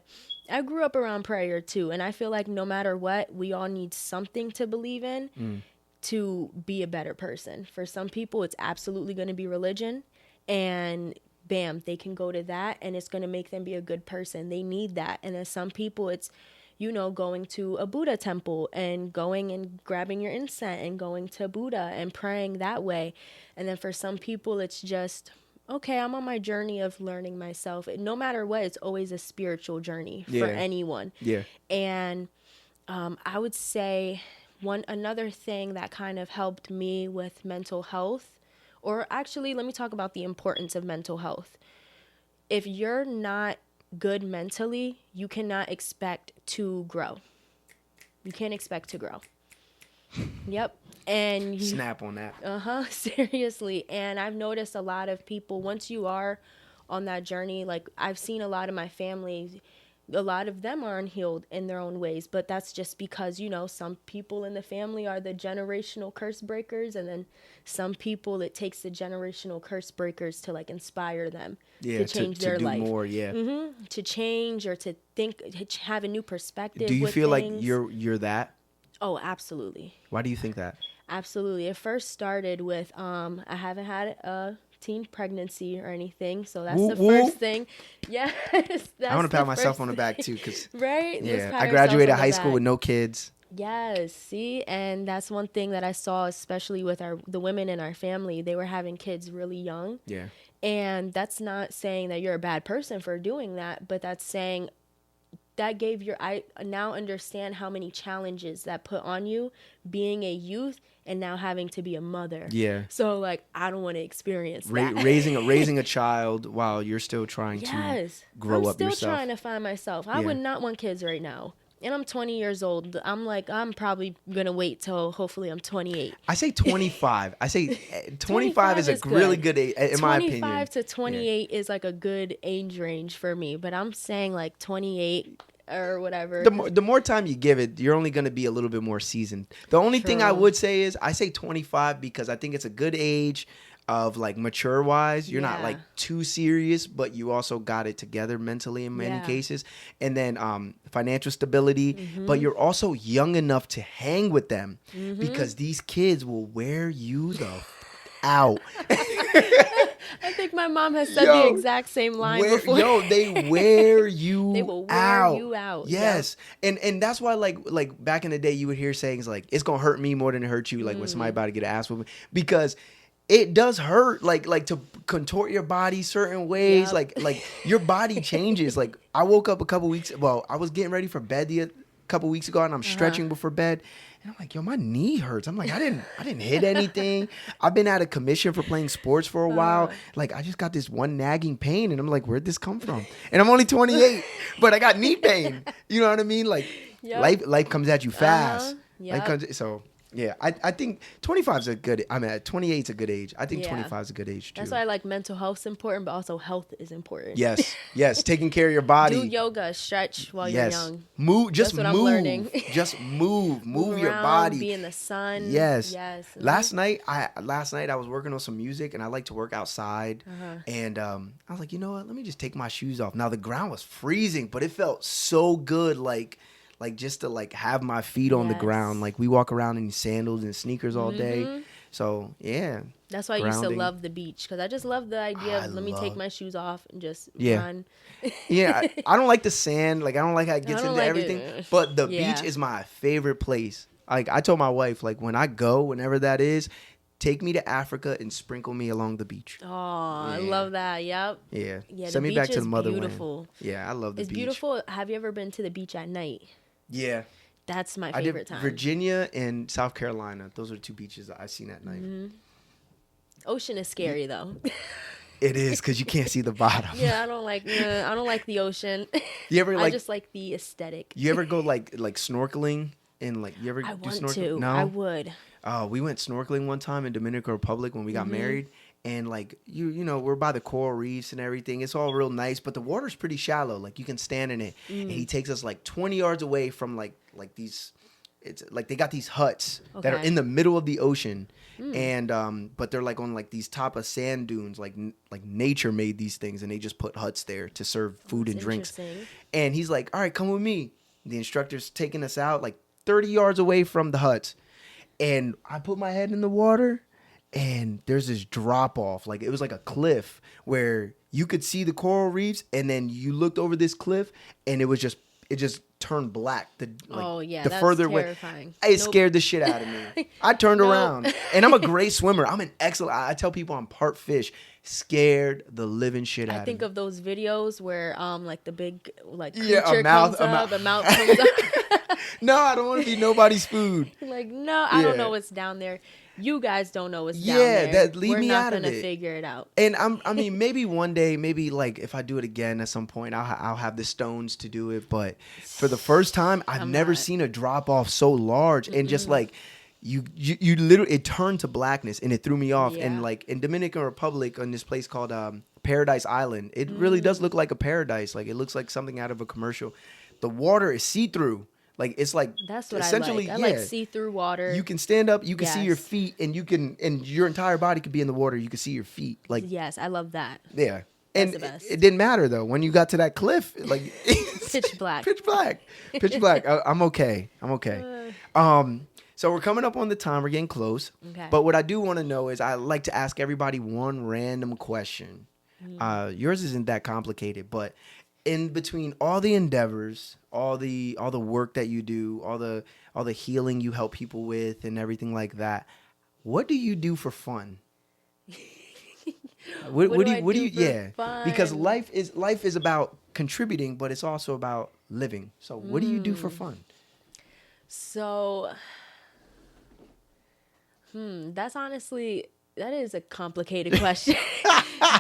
I grew up around prayer too. And I feel like no matter what, we all need something to believe in to be a better person. For some people, it's absolutely going to be religion, and bam, they can go to that and it's going to make them be a good person. They need that. And then some people, it's, going to a Buddha temple and going and grabbing your incense and going to Buddha and praying that way. And then for some people, it's just, okay, I'm on my journey of learning myself. No matter what, it's always a spiritual journey for anyone. Yeah. And I would say another thing that kind of helped me with mental health, or actually, let me talk about the importance of mental health. If you're not good mentally, you cannot expect to grow. You can't expect to grow. Yep. And Snap on that. seriously. And I've noticed a lot of people, once you are on that journey, like I've seen a lot of my family, a lot of them are unhealed in their own ways, but that's just because, you know, some people in the family are the generational curse breakers, and then some people, it takes the generational curse breakers to like inspire them to change their do life. more, yeah. To change or to think, to have a new perspective. Do you with feel like things. you're that? Oh, absolutely. Why do you think that? Absolutely. It first started with I haven't had a teen pregnancy or anything, so that's the first thing. Yes, I want to pat myself on the back too, because right. yeah, I graduated high school with no kids. Yes, see, and that's one thing that I saw, especially with the women in our family. They were having kids really young. Yeah. And that's not saying that you're a bad person for doing that, but that's saying that I now understand how many challenges that put on you being a youth and now having to be a mother. Yeah. So like I don't want to experience that. raising a child while you're still trying to grow up yourself. I'm still trying to find myself. I would not want kids right now. And I'm 20 years old. I'm probably going to wait till hopefully I'm 28. I say 25. I say 25 is a really good age, in my opinion. 25 to 28 is like a good age range for me. But I'm saying like 28 or whatever. The more time you give it, you're only going to be a little bit more seasoned. The only thing I would say is I say 25 because I think it's a good age of like mature wise. You're not like too serious, but you also got it together mentally in many cases. And then financial stability, but you're also young enough to hang with them because these kids will wear you the out. I think my mom has said the exact same line before. They wear you They will wear out. you out. Yes. And that's why like back in the day you would hear sayings like it's gonna hurt me more than it hurt you, like when somebody about to get an ass whooping. Because it does hurt, like to contort your body certain ways, like your body changes. Like I woke up I was getting ready for bed a couple weeks ago, and I'm stretching before bed, and I'm like, yo, my knee hurts. I'm like, I didn't hit anything. I've been out of commission for playing sports for a while. Like I just got this one nagging pain, and I'm like, where'd this come from? And I'm only 28, but I got knee pain. You know what I mean? Like life comes at you fast. So. Yeah, I think 25 is a good. 28 is a good age. I think 25 is a good age too. That's why I like mental health's important, but also health is important. Yes, taking care of your body. Do yoga, stretch while you're young. Move, just That's what move. I'm learning. Just move Move your around, body. Be in the sun. Yes. Mm-hmm. Last night I was working on some music, and I like to work outside. And I was like, you know what? Let me just take my shoes off. Now the ground was freezing, but it felt so good, like just to like have my feet on the ground. Like we walk around in sandals and sneakers all day. So yeah. That's why I used to love the beach, because I just love the idea of let me take my shoes off and just run. I don't like the sand. Like I don't like how it gets into everything. But the beach is my favorite place. Like I told my wife, like when I go, whenever that is, take me to Africa and sprinkle me along the beach. Oh, I love that. Yep. Yeah. Send me back to the motherland. Beautiful. Yeah, I love the beach. It's beautiful. Have you ever been to the beach at night? Yeah. That's my favorite time. Virginia and South Carolina. Those are two beaches that I've seen at night. Ocean is scary though. It is, because you can't see the bottom. Yeah, I don't like the ocean. You ever I just like the aesthetic. You ever go like snorkeling and like you ever I do want snorkeling? to. No, I would. We went snorkeling one time in Dominican Republic when we got married. And like you know, we're by the coral reefs and everything. It's all real nice, but the water's pretty shallow. Like you can stand in it. And he takes us like 20 yards away from like these. It's like they got these huts that are in the middle of the ocean, and but they're like on like these top of sand dunes. Like nature made these things, and they just put huts there to serve food and drinks. And he's like, "All right, come with me." The instructor's taking us out like 30 yards away from the huts, and I put my head in the water. And there's this drop off, like it was like a cliff where you could see the coral reefs, and then you looked over this cliff, and it just turned black. That's further terrifying. It scared the shit out of me. I turned around, and I'm a great swimmer. I'm an excellent. I tell people I'm part fish. Scared the living shit out of me. I think of those videos where like the big creature comes up, the mouth comes up. No, I don't want to be nobody's food. Like no, I don't know what's down there. You guys don't know what's down there. Leave me out of it. We're not gonna figure it out. And I mean, maybe one day, maybe like if I do it again at some point, I'll have the stones to do it. But for the first time, I've never seen a drop off so large, and just like you literally, it turned to blackness and it threw me off. Yeah. And like in Dominican Republic, on this place called Paradise Island, it really does look like a paradise. Like it looks like something out of a commercial. The water is see-through. Like it's like That's what essentially, I like see-through water. You can stand up, you can see your Yes. feet, and your entire body could be in the water. You can see your feet. Like Yes, I love that. yeah. And the best. it didn't matter though. When you got to that cliff, like Pitch black. pitch black. I'm okay. So we're coming up on the time. We're getting close. Okay. But what I do want to know is I like to ask everybody one random question. Yours isn't that complicated, but in between all the endeavors, all the work that you do, all the healing you help people with, and everything like that, what do you do for fun? What do you do for fun? Because life is about contributing, but it's also about living. So what do you do for fun? So, that is a complicated question.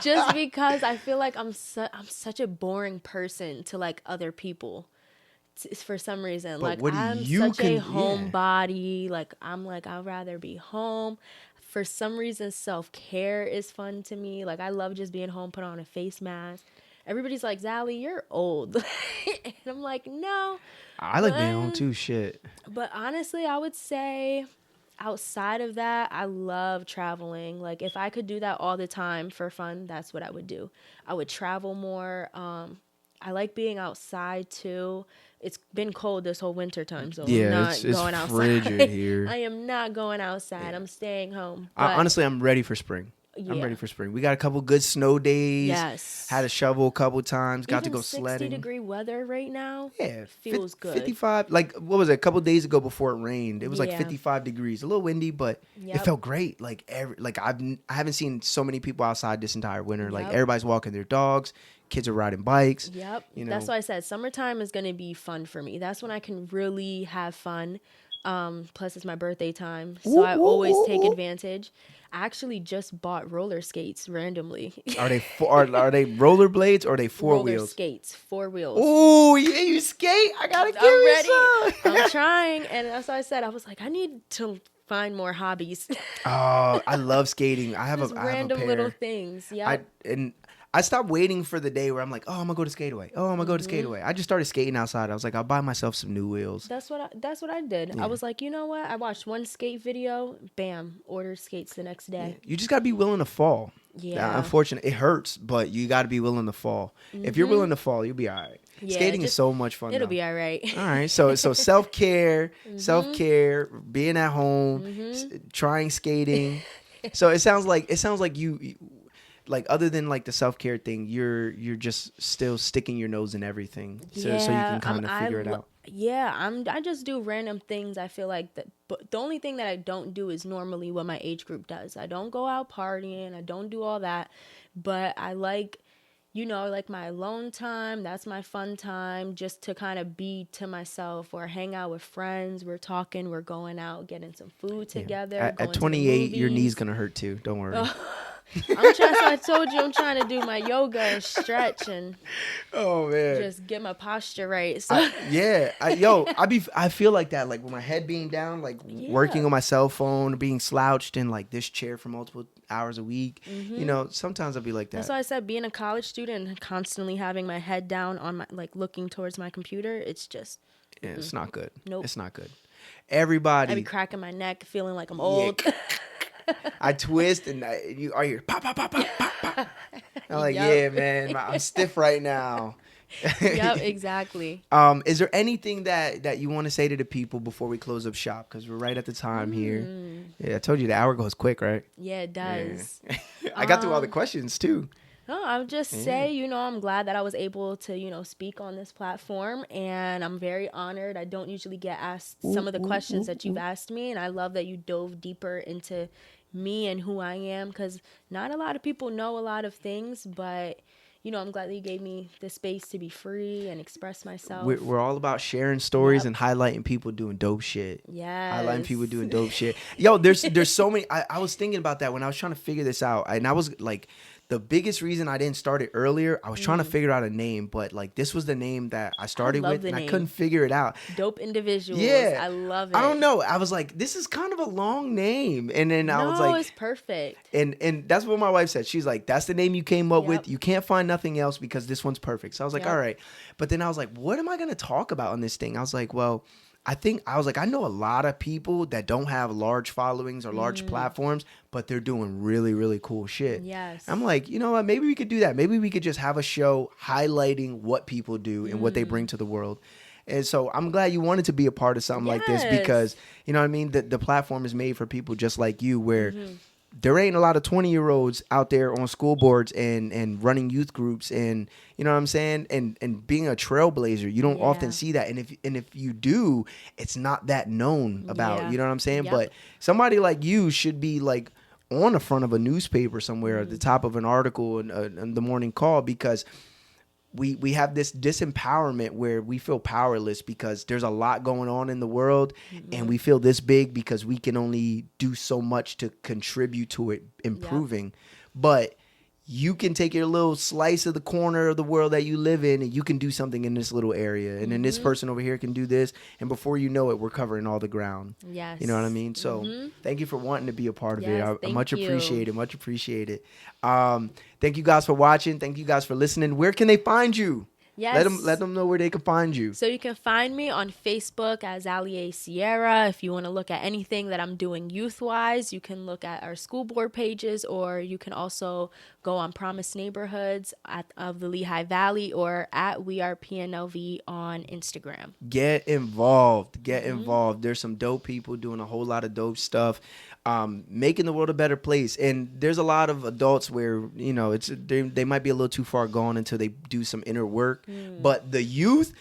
Just because I feel like I'm such a boring person to like other people. For some reason, But like I'm such a homebody. Like I'm like I'd rather be home. For some reason, self-care is fun to me. Like I love just being home, put on a face mask. Everybody's like, Zaleeae, you're old. And I'm like, no. I like being home too. Shit. But honestly, I would say outside of that, I love traveling. Like if I could do that all the time for fun, that's what I would do. I would travel more. I like being outside too. It's been cold this whole winter time, so Yeah, I'm not it's going frigid outside. here. I am not going outside. I'm staying home. Honestly, I'm ready for spring. I'm Yeah. ready for spring. We got a couple good snow days. Yes. Had a shovel a couple times. Got to Even go sledding. 60-degree weather right now. Yeah, feels good. 55. Like what was it? A couple days ago before it rained, it was like Yeah. 55 degrees. A little windy, but it Yep. felt great. Like I haven't seen so many people outside this entire winter. Like Yep. everybody's walking their dogs. Kids are riding bikes. Yep. You know. That's why I said summertime is going to be fun for me. That's when I can really have fun. Plus, it's my birthday time. So I always take advantage. I actually just bought roller skates randomly. Are they are they rollerblades or are they four roller wheels? skates, 4 wheels. Oh yeah, you skate. I gotta give I'm you ready. some. I'm trying. And that's why I said, I was like, I need to find more hobbies. Oh, I love skating. I have Just a I have a random pair. little things. Yeah. I stopped waiting for the day where I'm like, oh, I'm gonna go to Skateaway. Oh, I'm gonna go to Skateaway. I just started skating outside. I was like, I'll buy myself some new wheels. That's what I did. I was like, you know what? I watched one skate video. Bam, ordered skates the next day. You just gotta be willing to fall. Yeah. Unfortunately, it hurts, but you gotta be willing to fall. If you're willing to fall, you'll be all right. Yeah, Skating is just- so much fun. It'll though. be all right. All right, so self-care, being at home, trying skating. So it sounds like you like other than like the self-care thing, you're just still sticking your nose in everything, so you can kind of figure it out. Yeah, I just do random things. I feel like but the only thing that I don't do is normally what my age group does. I don't go out partying. I don't do all that, but I like, like my alone time. That's my fun time, just to kind of be to myself or hang out with friends. We're talking, we're going out, getting some food together. At going to the 28, your movies. knee's gonna hurt too. Don't worry. I told you I'm trying to do my yoga and stretch and Oh man. just get my posture right. So I feel like that, like with my head being down, like working on my cell phone, being slouched in like this chair for multiple hours a week. Sometimes I'll be like that. that's why I said being a college student and constantly having my head down on my, like, looking towards my computer, it's just It's not good. Nope. It's not good. I Everybody, be cracking my neck, feeling like I'm old. I twist and you are here. Pop, pop, pop, pop, pop, pop. I'm like, Yup. yeah, man, I'm stiff right now. Yep, exactly. Is there anything that you want to say to the people before we close up shop? Because we're right at the time here. Yeah, I told you the hour goes quick, right? Yeah, it does. I got through all the questions too. No, I would just say, I'm glad that I was able to, speak on this platform, and I'm very honored. I don't usually get asked some of the questions that you've asked me, and I love that you dove deeper into me and who I am, because not a lot of people know a lot of things, but I'm glad that you gave me the space to be free and express myself. We're all about sharing stories and highlighting people doing dope shit. Yes. Highlighting people doing dope shit. Yo, there's so many. I was thinking about that when I was trying to figure this out, and I was like, the biggest reason I didn't start it earlier, I was trying to figure out a name, but like this was the name that I started with, and I couldn't figure it out. Dope Individuals. Yeah. I love it. I don't know. I was like, this is kind of a long name. And then I was like, it's perfect. And that's what my wife said. She's like, that's the name you came up with. Yep. You can't find nothing else because this one's perfect. So I was like, Yep. all right. But then I was like, what am I going to talk about on this thing? I was like, well, I know a lot of people that don't have large followings or large platforms, but they're doing really, really cool shit. Yes. I'm like, you know what? Maybe we could do that. Maybe we could just have a show highlighting what people do and what they bring to the world. And so I'm glad you wanted to be a part of something like this, because, you know what I mean? The platform is made for people just like you, where there ain't a lot of 20-year-olds out there on school boards and running youth groups, and you know what I'm saying, and being a trailblazer. You don't often see that, and if you do, it's not that known about. You know what I'm saying? Yep. But somebody like you should be like on the front of a newspaper somewhere, at the top of an article in the morning call, because we have this disempowerment where we feel powerless because there's a lot going on in the world, and we feel this big because we can only do so much to contribute to it improving. But you can take your little slice of the corner of the world that you live in, and you can do something in this little area. And then this person over here can do this. And before you know it, we're covering all the ground. Yes. You know what I mean? So thank you for wanting to be a part of it. I Thank much you. appreciate it. Much appreciate it. Thank you guys for watching. Thank you guys for listening. Where can they find you? Yes. Let them know where they can find you. So you can find me on Facebook as Zaleeae Sierra. If you want to look at anything that I'm doing youth-wise, you can look at our school board pages, or you can also go on Promise Neighborhoods of the Lehigh Valley, or at We Are PNLV on Instagram. Get involved. Get involved. There's some dope people doing a whole lot of dope stuff, making the world a better place. And there's a lot of adults where, you know, they might be a little too far gone until they do some inner work. But the youth,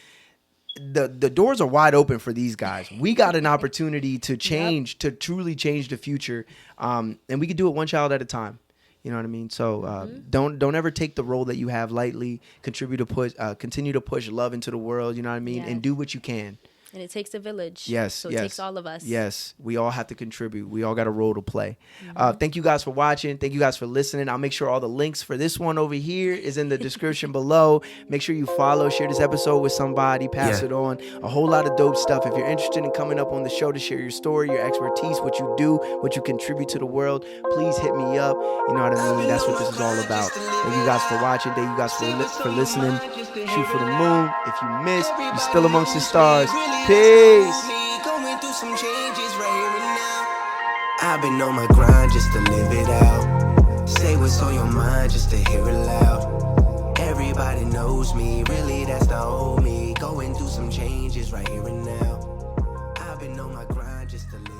the doors are wide open for these guys. We got an opportunity to change, to truly change the future. And we can do it one child at a time. You know what I mean? So don't ever take the role that you have lightly. Continue to push love into the world. You know what I mean? Yes. And do what you can. And it takes a village. Yes. So it takes all of us. Yes. We all have to contribute. We all got a role to play. Thank you guys for watching. Thank you guys for listening. I'll make sure all the links for this one over here is in the description below. Make sure you follow, share this episode with somebody, pass it on. A whole lot of dope stuff. If you're interested in coming up on the show to share your story, your expertise, what you do, what you contribute to the world, please hit me up. You know what I mean? That's what this is all about. Thank you guys for watching. Thank you guys for listening. Shoot for the moon. If you miss, you're still amongst the stars. Peace. Going through some changes right here and now. I've been on my grind just to live it out. Say what's on your mind just to hear it loud. Everybody knows me, really that's the old me. Going through some changes right here and now. I've been on my grind just to live